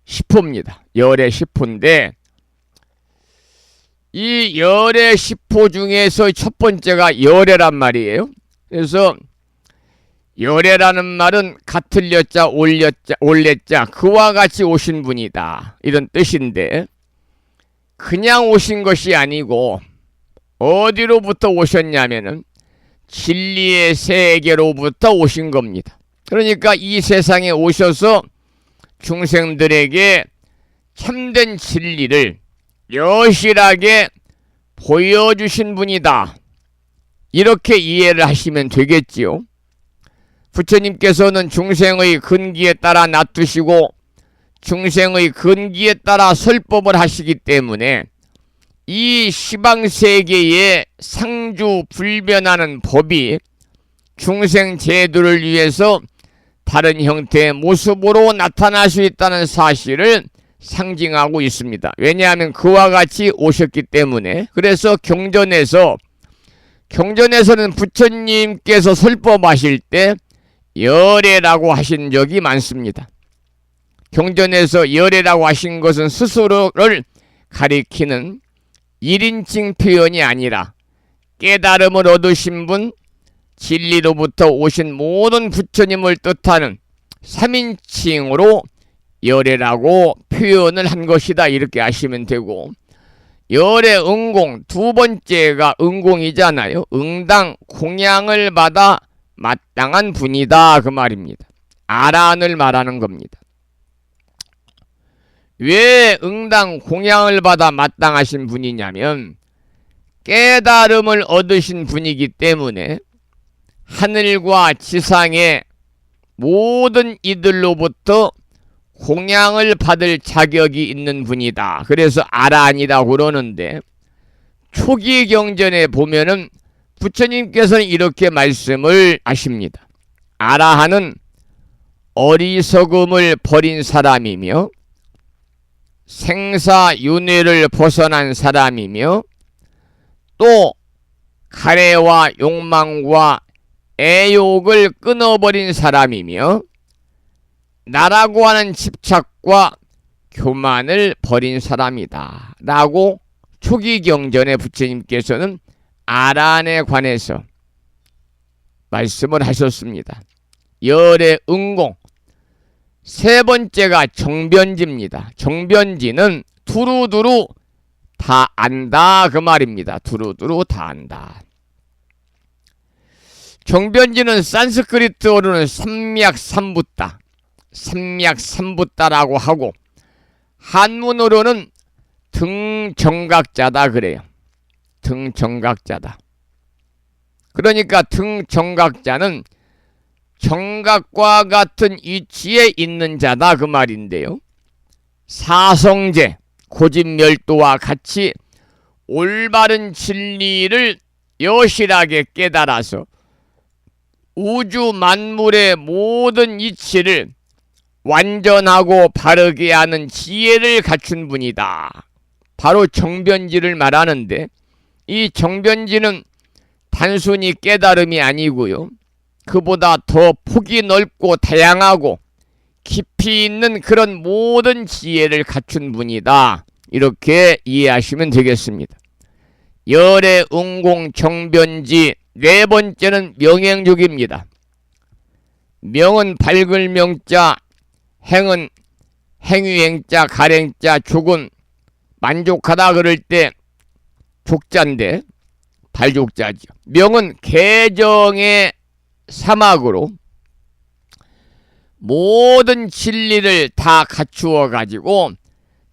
10호입니다. 열의 10호인데 이 열의 10호 중에서 첫 번째가 열애란 말이에요. 그래서 열애라는 말은 같을 여자 올레자 그와 같이 오신 분이다 이런 뜻인데 그냥 오신 것이 아니고 어디로부터 오셨냐면은 진리의 세계로부터 오신 겁니다. 그러니까 이 세상에 오셔서 중생들에게 참된 진리를 여실하게 보여주신 분이다. 이렇게 이해를 하시면 되겠지요. 부처님께서는 중생의 근기에 따라 놔두시고 중생의 근기에 따라 설법을 하시기 때문에 이 시방세계에 상주불변하는 법이 중생 제도를 위해서 다른 형태의 모습으로 나타날 수 있다는 사실을 상징하고 있습니다. 왜냐하면 그와 같이 오셨기 때문에. 그래서 경전에서는 부처님께서 설법하실 때 열애라고 하신 적이 많습니다. 경전에서 열애라고 하신 것은 스스로를 가리키는 1인칭 표현이 아니라 깨달음을 얻으신 분, 진리로부터 오신 모든 부처님을 뜻하는 3인칭으로 열애라고 표현을 한 것이다. 이렇게 아시면 되고, 열애 응공 두 번째가 응공이잖아요. 응당 공양을 받아 마땅한 분이다 그 말입니다. 아란을 말하는 겁니다. 왜 응당 공양을 받아 마땅하신 분이냐면 깨달음을 얻으신 분이기 때문에 하늘과 지상의 모든 이들로부터 공양을 받을 자격이 있는 분이다. 그래서 아란이라고 그러는데 초기 경전에 보면은 부처님께서는 이렇게 말씀을 하십니다. 아라한은 어리석음을 버린 사람이며 생사윤회를 벗어난 사람이며 또 가래와 욕망과 애욕을 끊어버린 사람이며 나라고 하는 집착과 교만을 버린 사람이다 라고 초기 경전에 부처님께서는 아란에 관해서 말씀을 하셨습니다. 열의 응공 세 번째가 정변지입니다. 정변지는 두루두루 다 안다 그 말입니다. 두루두루 다 안다. 정변지는 산스크리트어로는 삼맥삼붓다, 삼맥삼붓다라고 하고 한문으로는 등정각자다 그래요. 등정각자다. 그러니까 등정각자는 정각과 같은 위치에 있는 자다 그 말인데요. 사성제, 고집멸도와 같이 올바른 진리를 여실하게 깨달아서 우주 만물의 모든 이치를 완전하고 바르게 하는 지혜를 갖춘 분이다. 바로 정변지를 말하는데 이 정변지는 단순히 깨달음이 아니고요. 그보다 더 폭이 넓고 다양하고 깊이 있는 그런 모든 지혜를 갖춘 분이다. 이렇게 이해하시면 되겠습니다. 열의 응공 정변지 네 번째는 명행족입니다. 명은 밝을 명자, 행은 행위행자, 가랭자, 족은 만족하다 그럴 때 족자인데 발족자죠. 명은 개정의 사막으로 모든 진리를 다 갖추어 가지고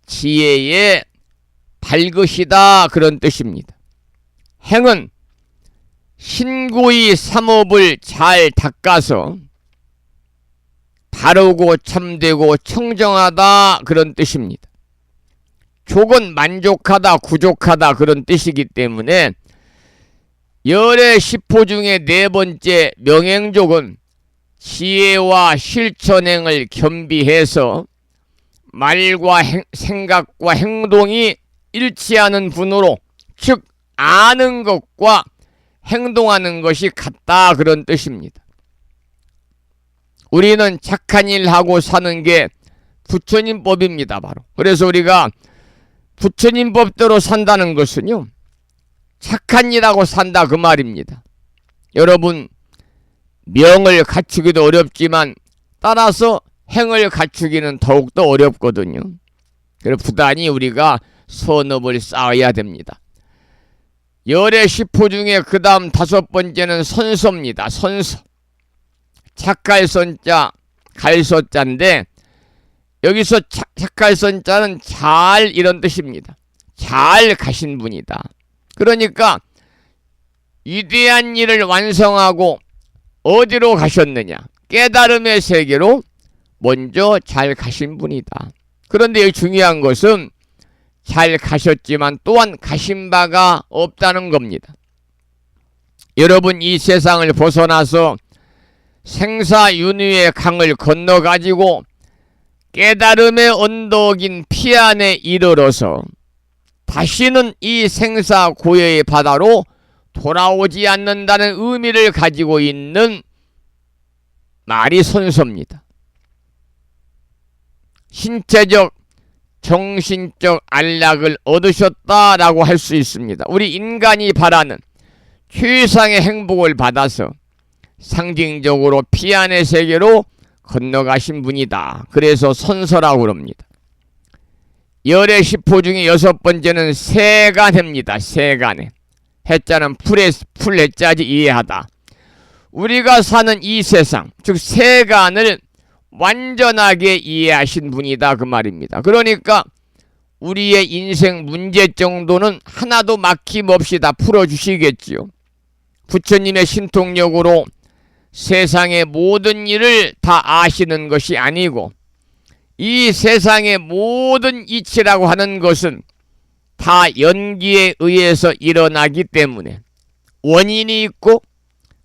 지혜의 밝으시다 그런 뜻입니다. 행은 신구의 삼업을 잘 닦아서 바르고 참되고 청정하다 그런 뜻입니다. 족은 만족하다 구족하다 그런 뜻이기 때문에 열의 10호 중에 네 번째 명행족은 지혜와 실천행을 겸비해서 말과 생각과 행동이 일치하는 분으로, 즉 아는 것과 행동하는 것이 같다, 그런 뜻입니다. 우리는 착한 일 하고 사는 게 부처님 법입니다, 바로. 그래서 우리가 부처님 법대로 산다는 것은요, 착한 일하고 산다, 그 말입니다. 여러분, 명을 갖추기도 어렵지만 따라서 행을 갖추기는 더욱더 어렵거든요. 그래서 부단히 우리가 선업을 쌓아야 됩니다. 열의 10호 중에 그 다음 5번째는 선서입니다. 선서. 착할 선자, 갈서자인데 여기서 착할 선자는 잘, 이런 뜻입니다. 잘 가신 분이다. 그러니까 위대한 일을 완성하고 어디로 가셨느냐? 깨달음의 세계로 먼저 잘 가신 분이다. 그런데 여기 중요한 것은 잘 가셨지만 또한 가신 바가 없다는 겁니다. 여러분, 이 세상을 벗어나서 생사윤회의 강을 건너가지고 깨달음의 언덕인 피안에 이르러서 다시는 이 생사고해의 바다로 돌아오지 않는다는 의미를 가지고 있는 말이 선서입니다. 신체적, 정신적 안락을 얻으셨다라고 할 수 있습니다. 우리 인간이 바라는 최상의 행복을 받아서 상징적으로 피안의 세계로 건너가신 분이다. 그래서 선서라고 그럽니다. 열의 10호 중에 6번째는 세간해입니다. 세간해. 해자는 풀 해자지 이해하다. 우리가 사는 이 세상, 즉 세간을 완전하게 이해하신 분이다, 그 말입니다. 그러니까 우리의 인생 문제 정도는 하나도 막힘없이 다 풀어주시겠지요. 부처님의 신통력으로 세상의 모든 일을 다 아시는 것이 아니고 이 세상의 모든 이치라고 하는 것은 다 연기에 의해서 일어나기 때문에 원인이 있고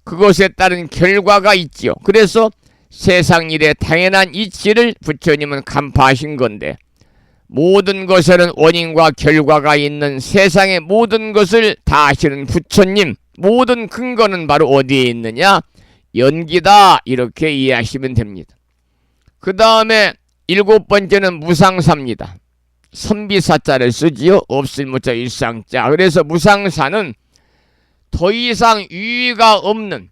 그것에 따른 결과가 있지요. 그래서 세상 일의 당연한 이치를 부처님은 간파하신 건데, 모든 것에는 원인과 결과가 있는 세상의 모든 것을 다 아시는 부처님, 모든 근거는 바로 어디에 있느냐? 연기다, 이렇게 이해하시면 됩니다. 그 다음에 7번째는 무상사입니다. 선비사자를 쓰지요. 없을 무자 일상자. 그래서 무상사는 더 이상 유의가 없는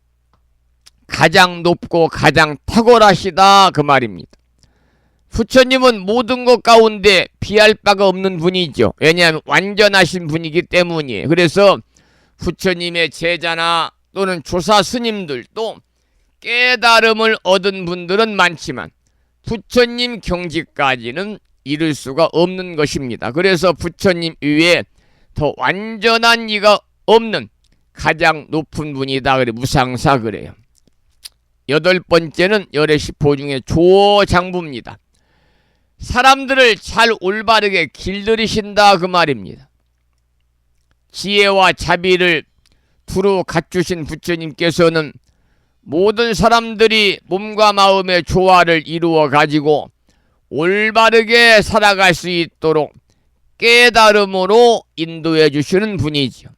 가장 높고 가장 탁월하시다, 그 말입니다. 부처님은 모든 것 가운데 비할 바가 없는 분이죠. 왜냐하면 완전하신 분이기 때문이에요. 그래서 부처님의 제자나 또는 조사 스님들도 깨달음을 얻은 분들은 많지만 부처님 경지까지는 이룰 수가 없는 것입니다. 그래서 부처님 이외에 더 완전한 이가 없는 가장 높은 분이다. 그래 무상사 그래요. 8번째는 열의 10호 중에 조장부입니다. 사람들을 잘 올바르게 길들이신다, 그 말입니다. 지혜와 자비를 두루 갖추신 부처님께서는 모든 사람들이 몸과 마음의 조화를 이루어 가지고 올바르게 살아갈 수 있도록 깨달음으로 인도해 주시는 분이죠.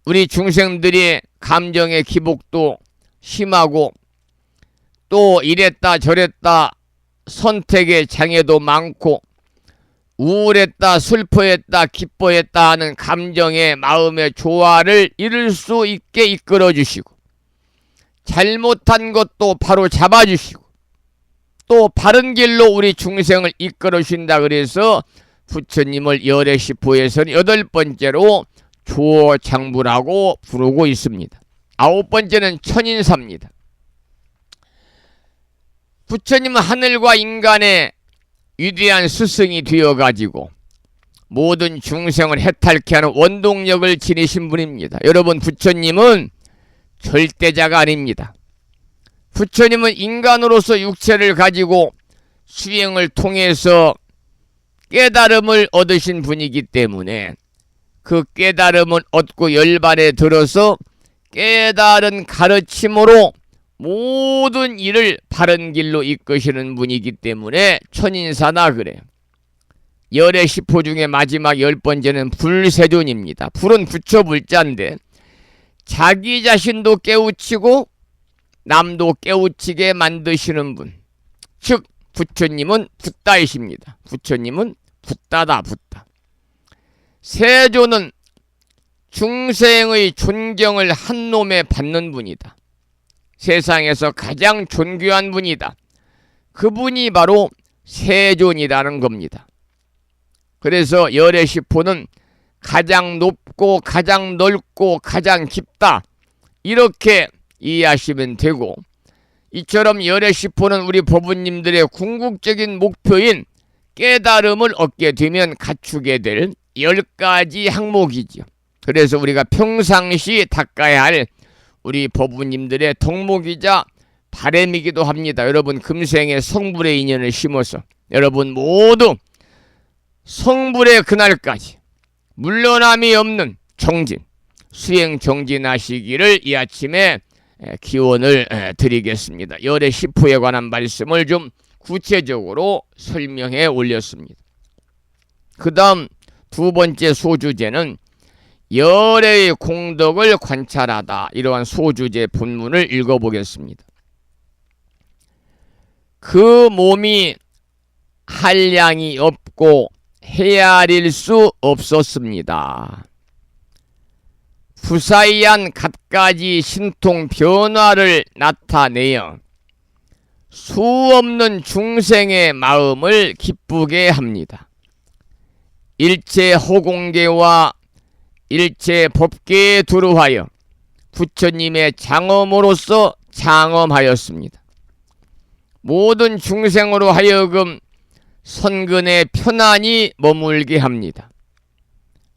우리 중생들이 감정의 기복도 심하고 또 이랬다 저랬다 선택의 장애도 많고 우울했다 슬퍼했다 기뻐했다 하는 감정의 마음의 조화를 이룰 수 있게 이끌어 주시고 잘못한 것도 바로 잡아주시고 또 바른 길로 우리 중생을 이끌어 주신다. 그래서 부처님을 열의 10호에서는 8번째로 조장부라고 부르고 있습니다. 9번째는 천인사입니다. 부처님은 하늘과 인간의 위대한 스승이 되어가지고 모든 중생을 해탈케 하는 원동력을 지니신 분입니다. 여러분, 부처님은 절대자가 아닙니다. 부처님은 인간으로서 육체를 가지고 수행을 통해서 깨달음을 얻으신 분이기 때문에 그 깨달음을 얻고 열반에 들어서 깨달은 가르침으로 모든 일을 바른 길로 이끄시는 분이기 때문에 천인사다 그래요. 열의 10호 중에 마지막 10번째는 불세존입니다. 불은 부처 불자인데 자기 자신도 깨우치고 남도 깨우치게 만드시는 분, 즉 부처님은 붓다이십니다. 부처님은 붓다다 붓다. 세존은 중생의 존경을 한 놈에 받는 분이다. 세상에서 가장 존귀한 분이다. 그분이 바로 세존이라는 겁니다. 그래서 열의 10호는 가장 높고 가장 넓고 가장 깊다, 이렇게 이해하시면 되고, 이처럼 열의 10호는 우리 법부님들의 궁극적인 목표인 깨달음을 얻게 되면 갖추게 될 10가지 항목이죠. 그래서 우리가 평상시 닦아야 할 우리 법부님들의 덕목이자 바람이기도 합니다. 여러분 금생에 성불의 인연을 심어서 여러분 모두 성불의 그날까지 물러남이 없는 정진, 수행 정진하시기를 이 아침에 기원을 드리겠습니다. 열의 10호에 관한 말씀을 좀 구체적으로 설명해 올렸습니다. 그 다음 두 번째 소주제는 열의 공덕을 관찰하다, 이러한 소주제 본문을 읽어보겠습니다. 그 몸이 한량이 없고 헤아릴 수 없었습니다. 부사이한 갖가지 신통 변화를 나타내어 수없는 중생의 마음을 기쁘게 합니다. 일체 허공계와 일체 법계에 두루하여 부처님의 장엄으로서 장엄하였습니다. 모든 중생으로 하여금 선근에 편안히 머물게 합니다.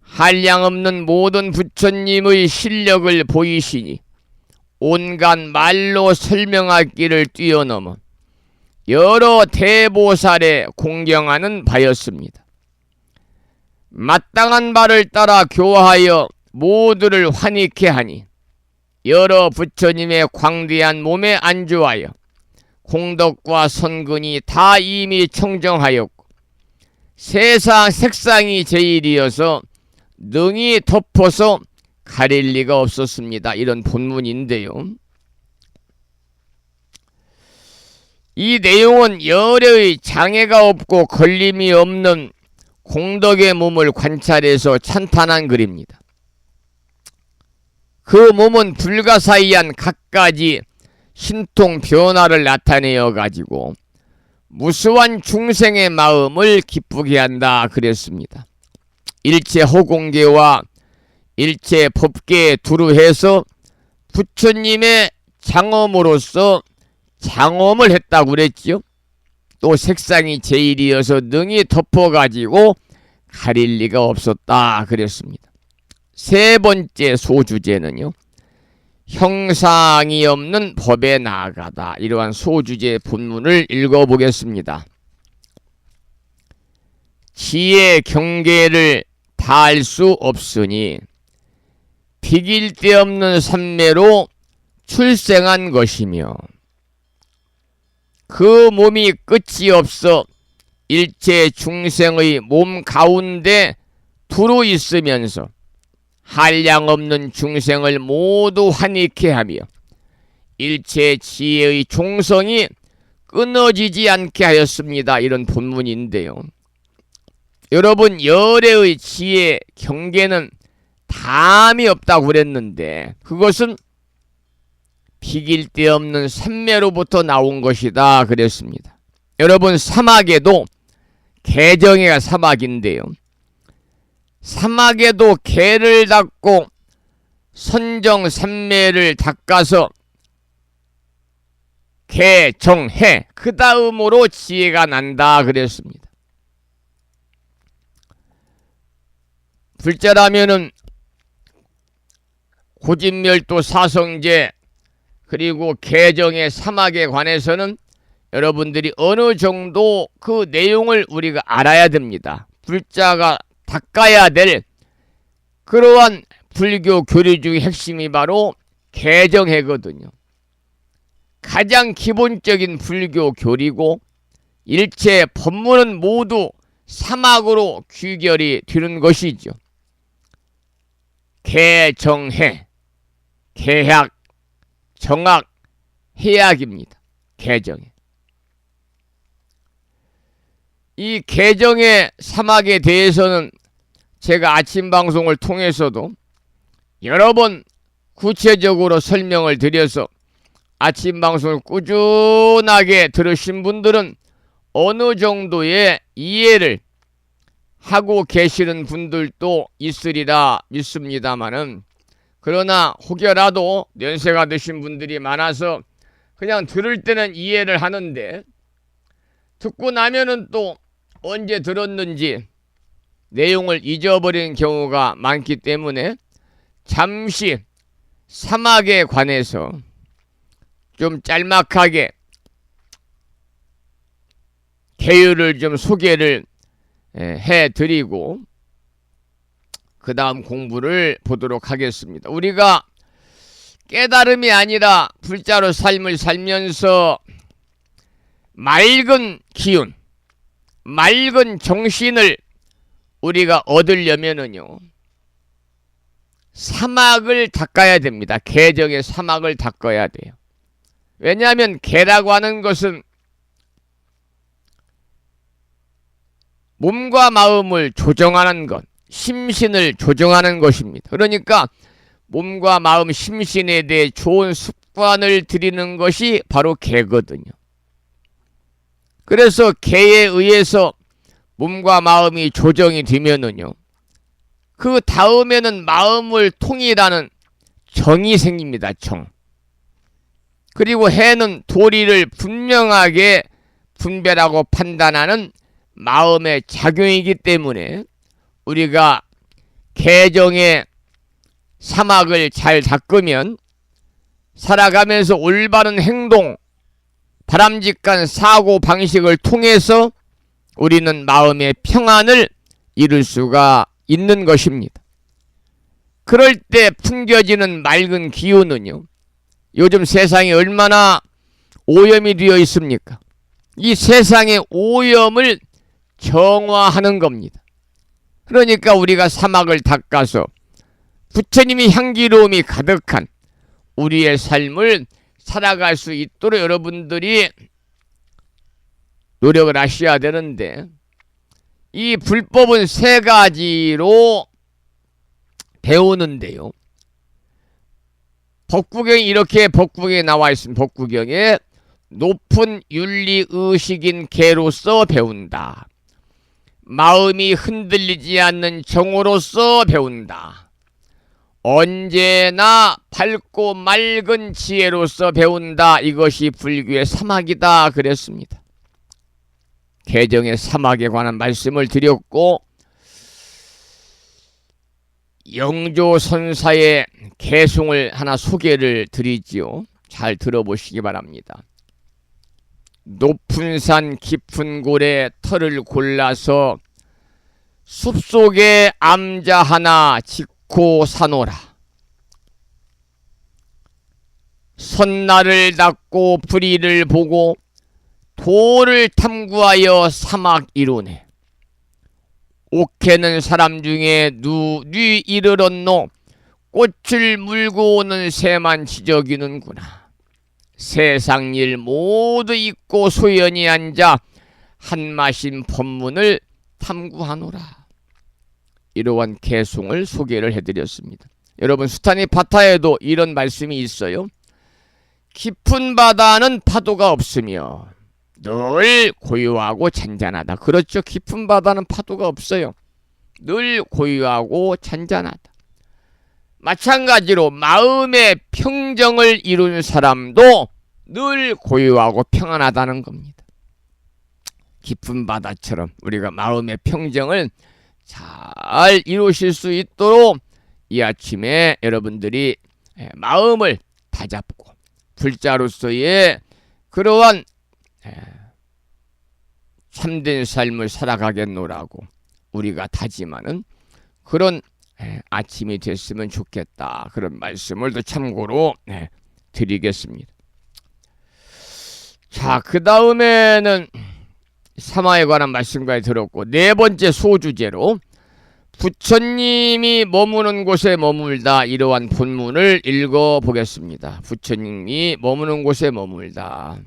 한량없는 모든 부처님의 실력을 보이시니 온갖 말로 설명하기를 뛰어넘어 여러 대보살에 공경하는 바였습니다. 마땅한 바를 따라 교화하여 모두를 환희케 하니 여러 부처님의 광대한 몸에 안주하여 공덕과 선근이 다 이미 청정하였고 세상 색상이 제일이어서 능히 덮어서 가릴 리가 없었습니다. 이런 본문인데요. 이 내용은 열의 장애가 없고 걸림이 없는 공덕의 몸을 관찰해서 찬탄한 글입니다. 그 몸은 불가사의한 갖가지 신통 변화를 나타내어 가지고 무수한 중생의 마음을 기쁘게 한다 그랬습니다. 일체 허공계와 일체 법계에 두루해서 부처님의 장엄으로서 장엄을 했다고 그랬죠. 또 색상이 제일이어서 능히 덮어가지고 가릴 리가 없었다 그랬습니다. 세 번째 소주제는요, 형상이 없는 법에 나아가다, 이러한 소주제 본문을 읽어보겠습니다. 지혜 경계를 다할 수 없으니 비길 데 없는 삼매로 출생한 것이며 그 몸이 끝이 없어 일체 중생의 몸 가운데 두루 있으면서 한량없는 중생을 모두 환희케 하며 일체 지혜의 종성이 끊어지지 않게 하였습니다. 이런 본문인데요. 여러분, 열애의 지혜 경계는 담이 없다고 그랬는데 그것은 비길 데 없는 삼매로부터 나온 것이다 그랬습니다. 여러분, 사막에도 개정해가 사막인데요. 사막에도 개를 닦고 선정 삼매를 닦아서 개정해 그 다음으로 지혜가 난다 그랬습니다. 불자라면은 고진멸도 사성제 그리고 개정의 사막에 관해서는 여러분들이 어느 정도 그 내용을 우리가 알아야 됩니다. 불자가 닦아야 될 그러한 불교 교리 중의 핵심이 바로 개정해거든요. 가장 기본적인 불교 교리고 일체 법문은 모두 사막으로 귀결이 되는 것이죠. 개정해, 개학, 정학, 해학입니다. 개정해. 이 개정의 사막에 대해서는 제가 아침 방송을 통해서도 여러 번 구체적으로 설명을 드려서 아침 방송을 꾸준하게 들으신 분들은 어느 정도의 이해를 하고 계시는 분들도 있으리라 믿습니다마는, 그러나 혹여라도 연세가 드신 분들이 많아서 그냥 들을 때는 이해를 하는데 듣고 나면은 또 언제 들었는지 내용을 잊어버리는 경우가 많기 때문에 잠시 사막에 관해서 좀 짤막하게 개요를 좀 소개를 해드리고 그 다음 공부를 보도록 하겠습니다. 우리가 깨달음이 아니라 불자로 삶을 살면서 맑은 기운, 맑은 정신을 우리가 얻으려면은요, 사막을 닦아야 됩니다. 개정의 사막을 닦아야 돼요. 왜냐하면 개라고 하는 것은 몸과 마음을 조정하는 것, 심신을 조정하는 것입니다. 그러니까 몸과 마음, 심신에 대해 좋은 습관을 들이는 것이 바로 개거든요. 그래서 개에 의해서 몸과 마음이 조정이 되면은요, 그 다음에는 마음을 통일하는 정이 생깁니다. 정. 그리고 해는 도리를 분명하게 분별하고 판단하는 마음의 작용이기 때문에 우리가 개정의 사막을 잘 닦으면 살아가면서 올바른 행동, 바람직한 사고 방식을 통해서 우리는 마음의 평안을 이룰 수가 있는 것입니다. 그럴 때 풍겨지는 맑은 기운은요, 요즘 세상이 얼마나 오염이 되어 있습니까? 이 세상의 오염을 정화하는 겁니다. 그러니까 우리가 사막을 닦아서 부처님이 향기로움이 가득한 우리의 삶을 살아갈 수 있도록 여러분들이 노력을 하셔야 되는데, 이 불법은 세 가지로 배우는데요. 법구경이 이렇게 법구경에 나와 있습니다. 법구경에 높은 윤리의식인 개로서 배운다. 마음이 흔들리지 않는 정으로서 배운다. 언제나 밝고 맑은 지혜로서 배운다. 이것이 불교의 사막이다 그랬습니다. 개정의 사막에 관한 말씀을 드렸고, 영조선사의 개송을 하나 소개를 드리지요. 잘 들어보시기 바랍니다. 높은 산 깊은 골에 터를 골라서 숲속에 암자 하나 짓고 사노라. 선날을 닦고 불의를 보고 도를 탐구하여 사막 이루네. 옥해는 사람 중에 뉘 이르렀노. 꽃을 물고 오는 새만 지저귀는구나. 세상 일 모두 잊고 소연히 앉아 한마신 법문을 탐구하노라. 이러한 개송을 소개를 해드렸습니다. 여러분, 수타니 파타에도 이런 말씀이 있어요. 깊은 바다는 파도가 없으며 늘 고요하고 잔잔하다. 그렇죠. 깊은 바다는 파도가 없어요. 늘 고요하고 잔잔하다. 마찬가지로 마음의 평정을 이룬 사람도 늘 고요하고 평안하다는 겁니다. 깊은 바다처럼 우리가 마음의 평정을 잘 이루실 수 있도록 이 아침에 여러분들이 마음을 다잡고 불자로서의 그러한 참된 삶을 살아가겠노라고 우리가 다짐하는 그런 아침이 됐으면 좋겠다. 그런 말씀을 또 참고로 드리겠습니다. 자, 그 다음에는 사마에 관한 말씀까지 들었고, 네 번째 소주제로 부처님이 머무는 곳에 머물다, 이러한 본문을 읽어보겠습니다. 부처님이 머무는 곳에 머물다.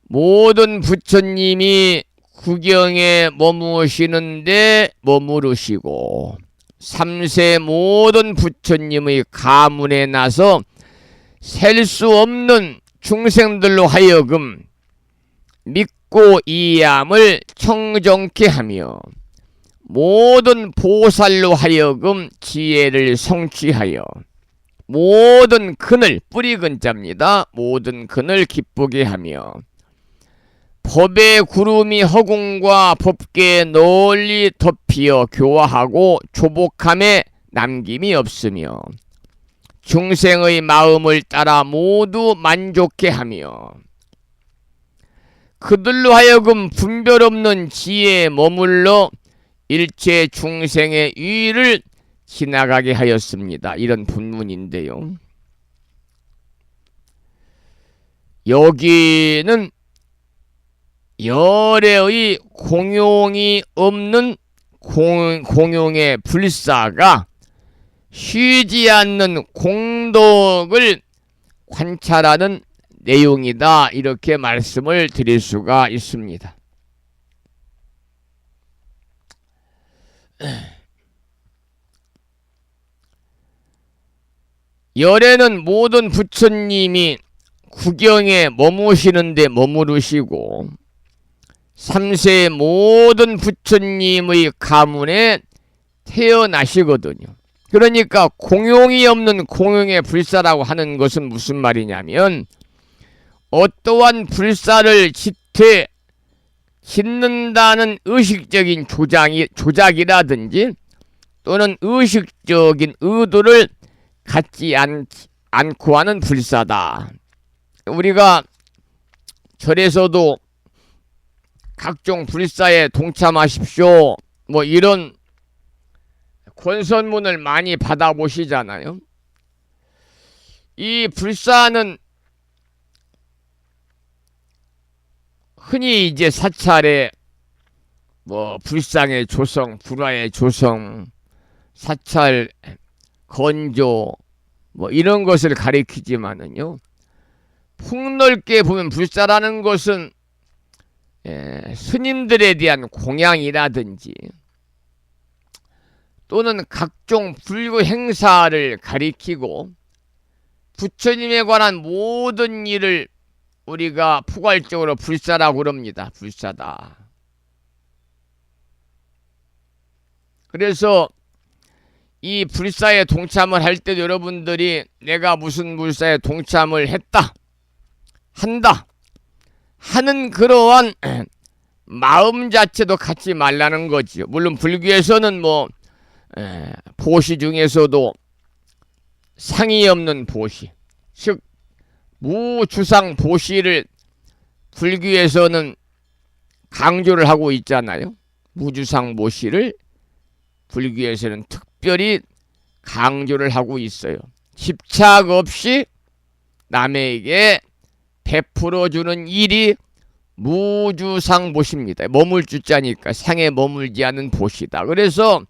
모든 부처님이 구경에 머무시는데 머무르시고, 삼세 모든 부처님의 가문에 나서 셀 수 없는 중생들로 하여금 믿고 이해함을 청정케 하며, 모든 보살로 하여금 지혜를 성취하여 모든 근을, 뿌리 근자입니다. 모든 근을 기쁘게 하며 법의 구름이 허공과 법계에 널리 덮이어 교화하고 조복함에 남김이 없으며 중생의 마음을 따라 모두 만족해 하며 그들로 하여금 분별 없는 지혜에 머물러 일체 중생의 유의를 지나가게 하였습니다. 이런 본문인데요. 여기는 열애의 공용이 없는 공용의 불사가 쉬지 않는 공덕을 관찰하는 내용이다, 이렇게 말씀을 드릴 수가 있습니다. 열애는 모든 부처님이 구경에 머무시는데 머무르시고 삼세 모든 부처님의 가문에 태어나시거든요. 그러니까 공용이 없는 공용의 불사라고 하는 것은 무슨 말이냐면, 어떠한 불사를 짓는다는 의식적인 조작이라든지 또는 의식적인 의도를 갖지 않고 하는 불사다. 우리가 절에서도 각종 불사에 동참하십시오, 뭐 이런 권선문을 많이 받아보시잖아요. 이 불사는 흔히 이제 사찰에 뭐 불상의 조성, 불화의 조성, 사찰 건조 뭐 이런 것을 가리키지만은요, 폭넓게 보면 불사라는 것은 스님들에 대한 공양이라든지 또는 각종 불교 행사를 가리키고 부처님에 관한 모든 일을 우리가 포괄적으로 불사라고 그럽니다. 불사다. 그래서 이 불사에 동참을 할 때도 여러분들이 내가 무슨 불사에 동참을 한다 하는 그러한 마음 자체도 갖지 말라는 거지요. 물론 불교에서는 뭐 보시 중에서도 상이 없는 보시, 즉 무주상 보시를 불교에서는 강조를 하고 있잖아요. 무주상 보시를 불교에서는 특별히 강조를 하고 있어요. 집착 없이 남에게 베풀어주는 일이 무주상 보시입니다. 머물 주자니까 상에 머물지 않은 보시다. 그래서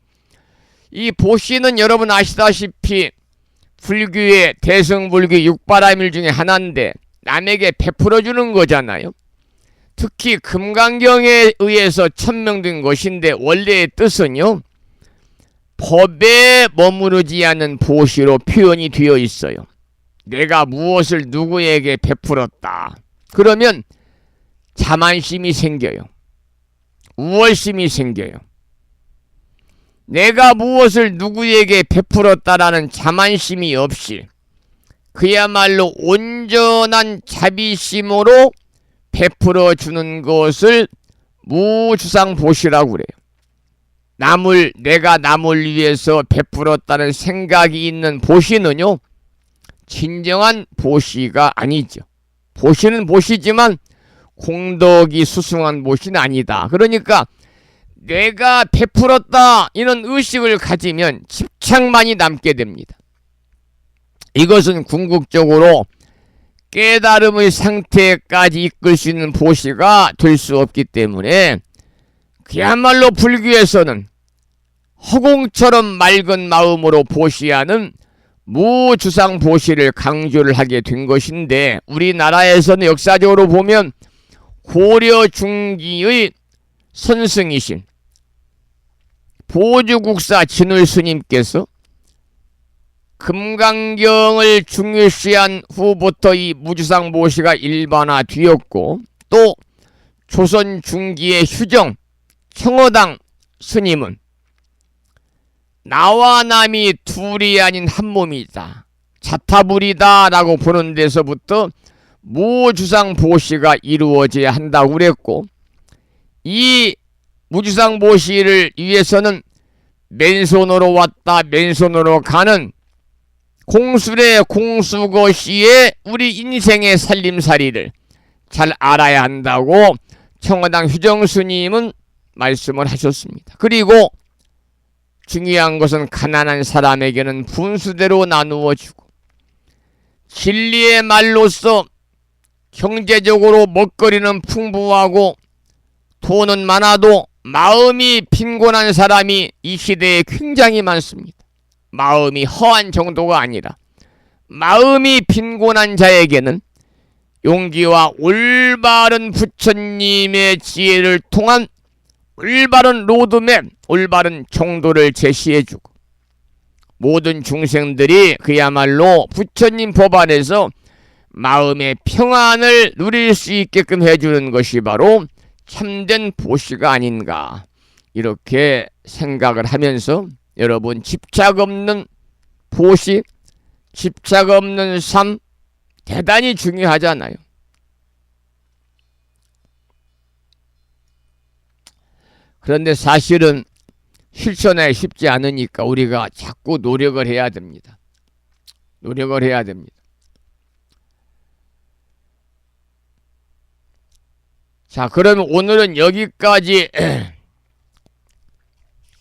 이 보시는 여러분 아시다시피 불교의 대승불교 육바라밀 중에 하나인데 남에게 베풀어주는 거잖아요. 특히 금강경에 의해서 천명된 것인데 원래의 뜻은요, 법에 머무르지 않은 보시로 표현이 되어 있어요. 내가 무엇을 누구에게 베풀었다 그러면 자만심이 생겨요. 우월심이 생겨요. 내가 무엇을 누구에게 베풀었다라는 자만심이 없이 그야말로 온전한 자비심으로 베풀어 주는 것을 무주상보시라고 그래요. 내가 남을 위해서 베풀었다는 생각이 있는 보시는요, 진정한 보시가 아니죠. 보시는 보시지만 공덕이 수승한 보시는 아니다. 그러니까 내가 베풀었다 이런 의식을 가지면 집착만이 남게 됩니다. 이것은 궁극적으로 깨달음의 상태까지 이끌 수 있는 보시가 될 수 없기 때문에 그야말로 불교에서는 허공처럼 맑은 마음으로 보시하는 무주상 보시를 강조를 하게 된 것인데, 우리나라에서는 역사적으로 보면 고려 중기의 선승이신 보주국사 진울 스님께서 금강경을 중요시한 후부터 이 무주상 보시가 일반화되었고, 또 조선 중기의 휴정 청어당 스님은 나와 남이 둘이 아닌 한 몸이다, 자타불이다 라고 보는 데서부터 무주상 보시가 이루어져야 한다고 그랬고, 이 무주상 보시를 위해서는 맨손으로 왔다 맨손으로 가는 공술의 공수거시의 우리 인생의 살림살이를 잘 알아야 한다고 청어당 휴정스님은 말씀을 하셨습니다. 그리고 중요한 것은 가난한 사람에게는 분수대로 나누어 주고, 진리의 말로써 경제적으로 먹거리는 풍부하고 돈은 많아도 마음이 빈곤한 사람이 이 시대에 굉장히 많습니다. 마음이 허한 정도가 아니라 마음이 빈곤한 자에게는 용기와 올바른 부처님의 지혜를 통한 올바른 로드맵, 올바른 정도를 제시해주고, 모든 중생들이 그야말로 부처님 법안에서 마음의 평안을 누릴 수 있게끔 해주는 것이 바로 참된 보시가 아닌가, 이렇게 생각을 하면서 여러분, 집착 없는 보시, 집착 없는 삶 대단히 중요하잖아요. 그런데 사실은 실천하기 쉽지 않으니까 우리가 자꾸 노력을 해야 됩니다. 노력을 해야 됩니다. 자, 그러면 오늘은 여기까지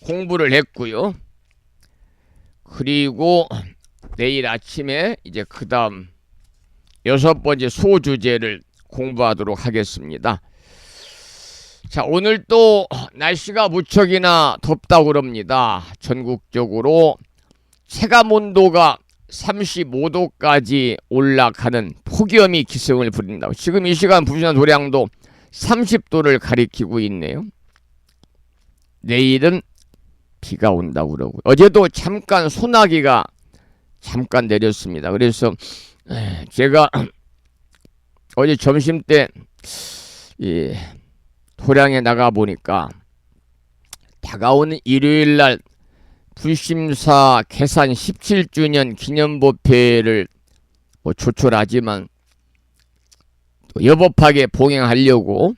공부를 했고요. 그리고 내일 아침에 이제 그 다음 6번째 소주제를 공부하도록 하겠습니다. 자, 오늘 또 날씨가 무척이나 덥다고 그럽니다. 전국적으로 체감온도가 35도까지 올라가는 폭염이 기승을 부린다고. 지금 이 시간 부산 도량도 30도를 가리키고 있네요. 내일은 비가 온다고 그러고, 어제도 잠깐 소나기가 잠깐 내렸습니다. 그래서 제가 어제 점심때 도량에 나가 보니까 다가오는 일요일날 불심사 개산 17주년 기념법회를 조촐하지만 또 여법하게 봉행하려고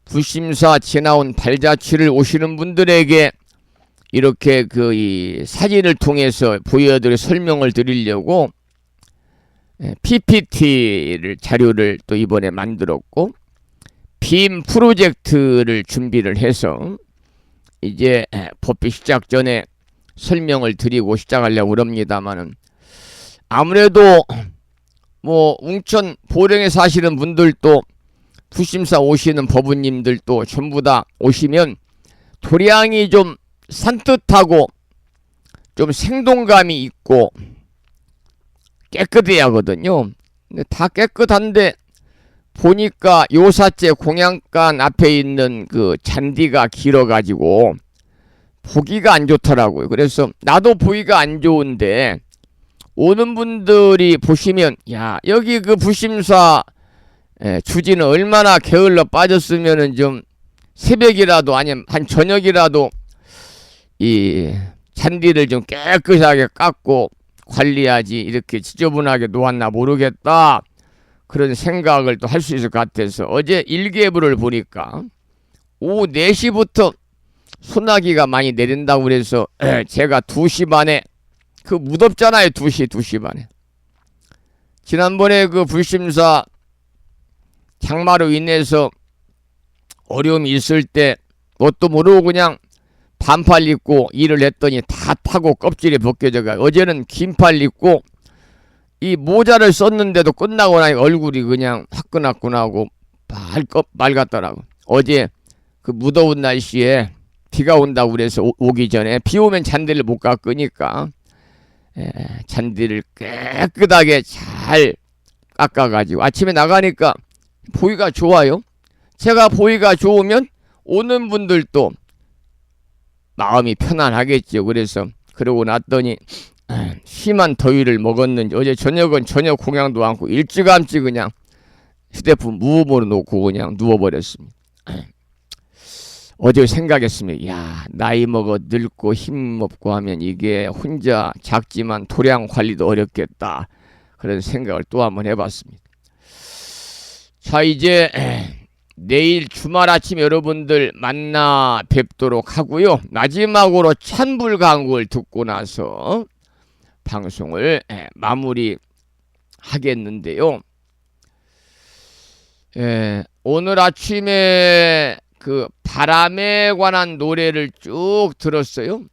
불심사 지나온 발자취를 오시는 분들에게 이렇게 이 사진을 통해서 보여드려 설명을 드리려고 PPT를 자료를 또 이번에 만들었고, 빔 프로젝트를 준비를 해서 이제 법회 시작 전에 설명을 드리고 시작하려고 그럽니다만은, 아무래도 웅천 보령에 사시는 분들도 불심사 오시는 법우님들도 전부 다 오시면 도량이 좀 산뜻하고 좀 생동감이 있고 깨끗해야 하거든요. 근데 다 깨끗한데 보니까 요사제 공양간 앞에 있는 그 잔디가 길어가지고 보기가 안 좋더라고요. 그래서 나도 보기가 안 좋은데 오는 분들이 보시면, 야, 여기 그 불심사 주지는 얼마나 게을러 빠졌으면은 좀 새벽이라도 아니면 한 저녁이라도 이 잔디를 좀 깨끗하게 깎고 관리하지 이렇게 지저분하게 놓았나 모르겠다, 그런 생각을 또 할 수 있을 것 같아서 어제 일기예보를 보니까 오후 4시부터 소나기가 많이 내린다고 그래서 제가 2시 반에 그 무덥잖아요. 2시 반에 지난번에 그 불심사 장마로 인해서 어려움이 있을 때 뭣도 모르고 그냥 반팔 입고 일을 했더니 다 타고 껍질이 벗겨져가. 어제는 긴팔 입고 이 모자를 썼는데도 끝나고 나니 얼굴이 그냥 화끈화끈하고 맑았더라고. 어제 그 무더운 날씨에 비가 온다고 그래서 오기 전에 비 오면 잔디를 못 깎으니까 잔디를 깨끗하게 잘 깎아가지고 아침에 나가니까 보기가 좋아요. 제가 보기가 좋으면 오는 분들도 마음이 편안하겠죠. 그래서 그러고 났더니 심한 더위를 먹었는지 어제 저녁은 저녁 공양도 않고 일찌감치 그냥 휴대폰 무음으로 놓고 그냥 누워버렸습니다. 어제 생각했습니다. 야, 나이 먹어 늙고 힘없고 하면 이게 혼자 작지만 도량 관리도 어렵겠다. 그런 생각을 또 한번 해봤습니다. 자, 이제 내일 주말 아침 여러분들 만나 뵙도록 하고요. 마지막으로 찬불강국을 듣고 나서 방송을 마무리 하겠는데요. 오늘 아침에 그 바람에 관한 노래를 쭉 들었어요.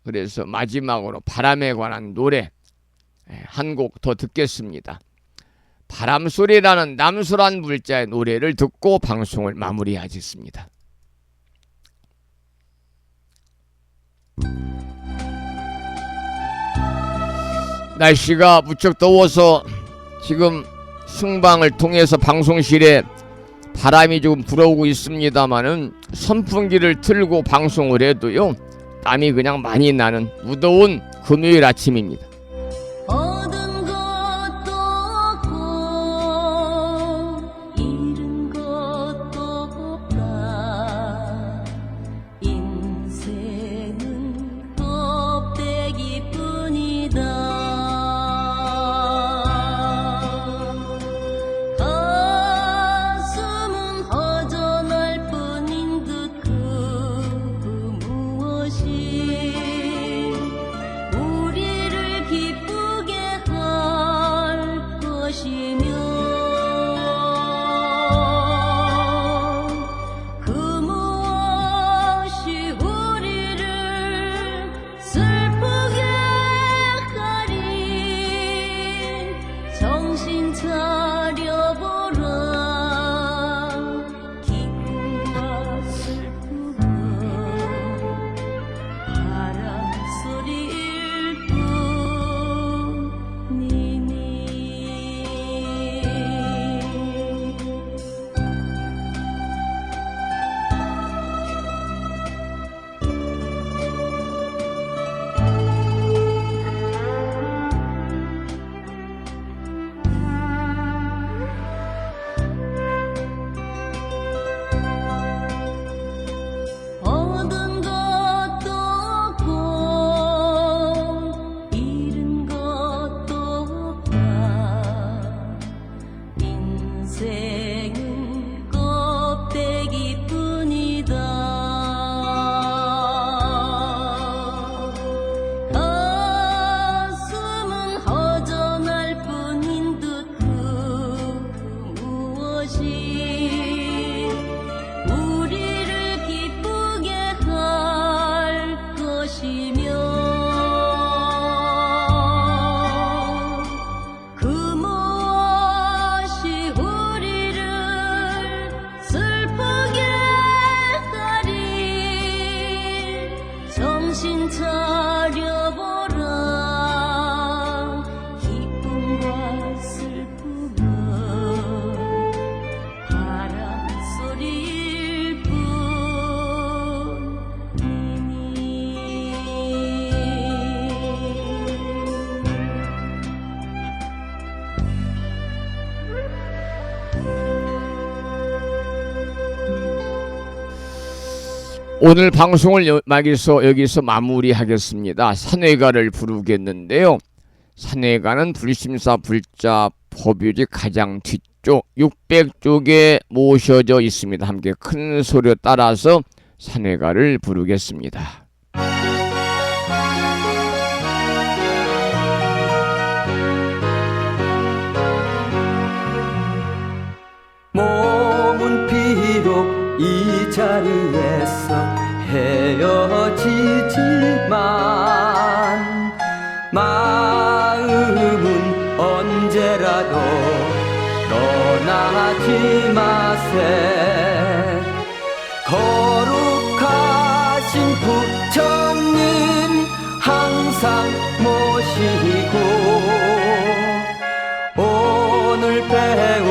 그래서 마지막으로 바람에 관한 노래 한 곡 더 듣겠습니다. 바람소리라는 남소란 물자의 노래를 듣고 방송을 마무리하겠습니다. 날씨가 무척 더워서 지금 승방을 통해서 방송실에 바람이 조금 불어오고 있습니다만은 선풍기를 틀고 방송을 해도요 땀이 그냥 많이 나는 무더운 금요일 아침입니다. 얻은 것도 없고 잃은 것도 없다. 인생은 껍데기뿐이다. 가슴은 허전할 뿐인 듯 그 무엇이 우리를 기쁘게 할 것이며 그 무엇이 우리를 슬프게 하리. 정신 차려보라. 기쁨과 슬픔은 바람 소리일 뿐이니. 얻은 것도 없고 잃은 것도 없다. 인생은 껍데기뿐이다. 가슴은 허전할 뿐인 듯 그 무엇이 우리를 기쁘게 할 것이며 그 무엇이 우리를 슬프게 하리. 정신 차려보라. 기쁨과 슬픔은 바람 소리일 오늘 방송을 여기서 마무리하겠습니다. 산회가를 부르겠는데요. 산회가는 불심사 불자 법유지 가장 뒤쪽 600쪽에 모셔져 있습니다. 함께 큰 소리로 따라서 산회가를 부르겠습니다. 몸은 비록 이 자리에서 헤어지지만 마음은 언제나 조심하세. 거룩하신 부처님 항상 모시고 오늘 배운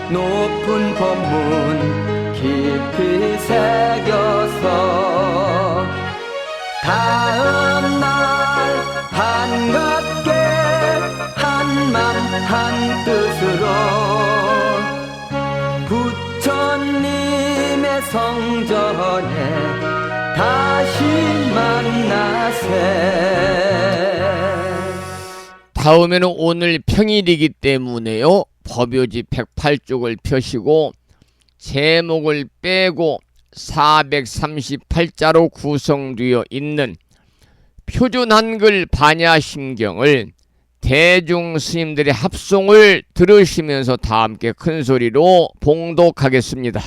높은 법문 깊이 새겨서 다음날 반갑게 한맘 한뜻으로 부처님의 성전에 다시 만나세. 다음에는 오늘 평일이기 때문에요. 법요지 108쪽을 펴시고 제목을 빼고 438자로 구성되어 있는 표준 한글 반야심경을 대중 스님들의 합송을 들으시면서 다 함께 큰 소리로 봉독하겠습니다.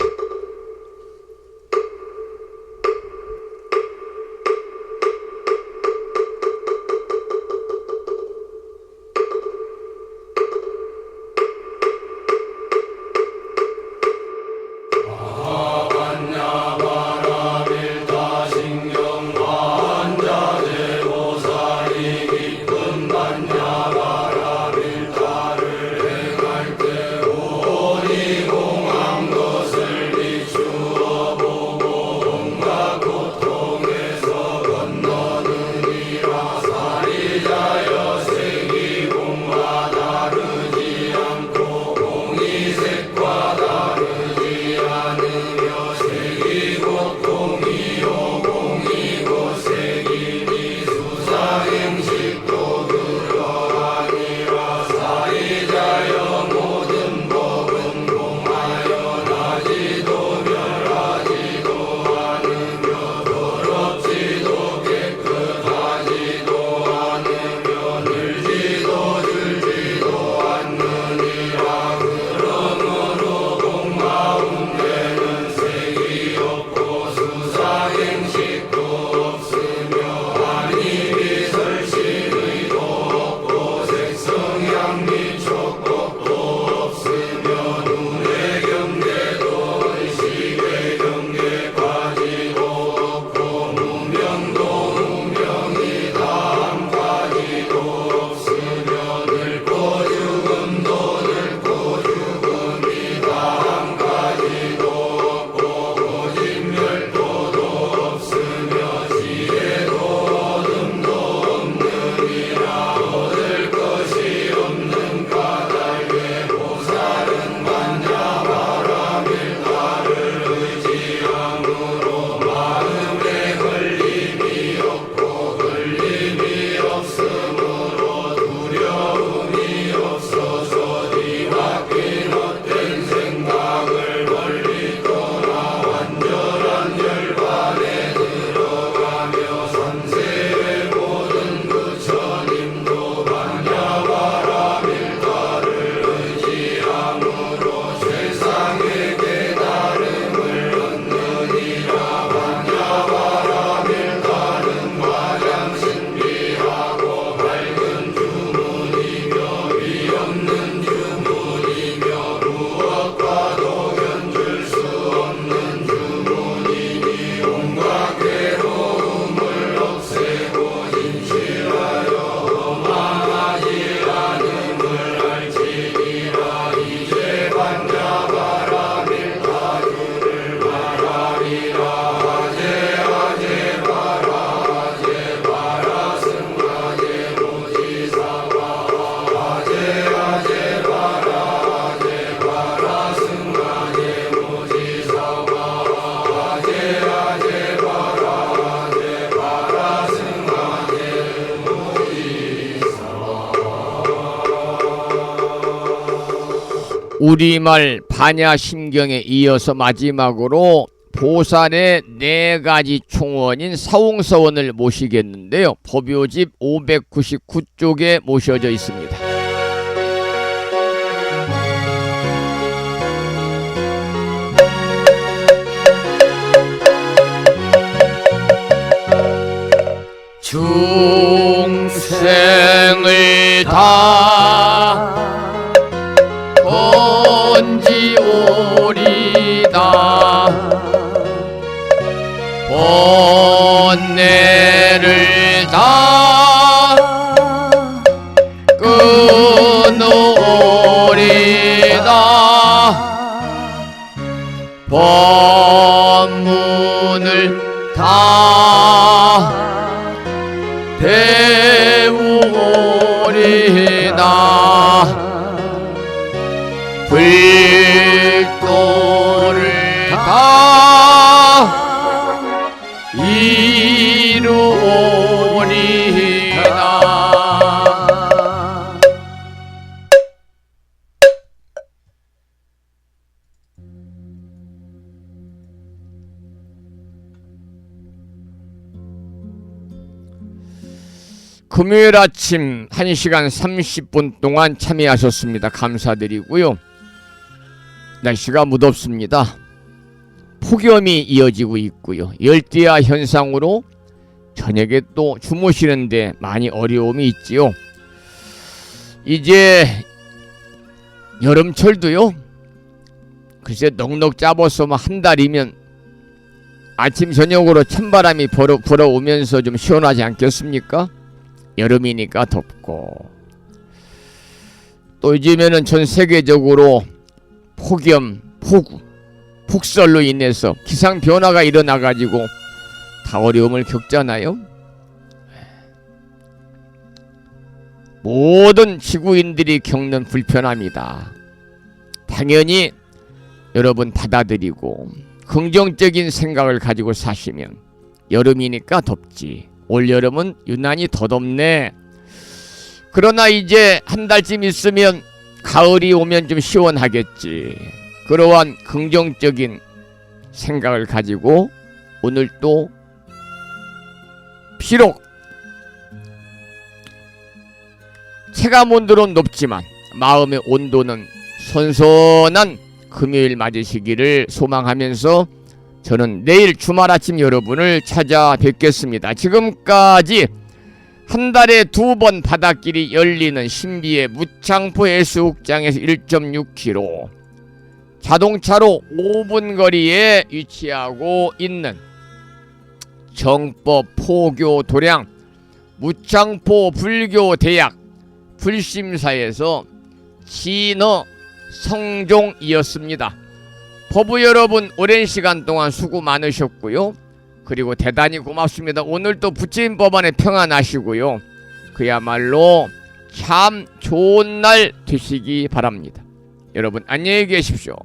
우리말 반야심경에 이어서 마지막으로 보살의 4가지 총원인 사웅서원을 모시겠는데요. 법요집 599쪽에 모셔져 있습니다. 중생을 다 건지오 법문을 다 배우리다 불도를 다 이루리다. 금요일 아침 1시간 30분 동안 참여하셨습니다. 감사드리고요. 날씨가 무덥습니다. 폭염이 이어지고 있고요. 열대야 현상으로 저녁에 또 주무시는데 많이 어려움이 있지요. 이제 여름철도요. 글쎄 넉넉 짜봤으면 한 달이면 아침 저녁으로 찬바람이 불어오면서 좀 시원하지 않겠습니까? 여름이니까 덥고 또 요즘에는 전 세계적으로 폭염, 폭우, 폭설로 인해서 기상 변화가 일어나가지고 다 어려움을 겪잖아요. 모든 지구인들이 겪는 불편함이다. 당연히 여러분 받아들이고 긍정적인 생각을 가지고 사시면 여름이니까 덥지. 올여름은 유난히 더 덥네. 그러나 이제 한 달쯤 있으면 가을이 오면 좀 시원하겠지. 그러한 긍정적인 생각을 가지고 오늘 또 비록 체감 온도는 높지만 마음의 온도는 선선한 금요일 맞으시기를 소망하면서 저는 내일 주말 아침 여러분을 찾아뵙겠습니다. 지금까지 한 달에 2번 바닷길이 열리는 신비의 무창포 해수욕장에서 1.6km 자동차로 5분 거리에 위치하고 있는 정법 포교 도량 무창포 불교대학 불심사에서 진어 성종이었습니다. 법부 여러분 오랜 시간 동안 수고 많으셨고요. 그리고 대단히 고맙습니다. 오늘도 부처님 법안에 평안하시고요. 그야말로 참 좋은 날 되시기 바랍니다. 여러분 안녕히 계십시오.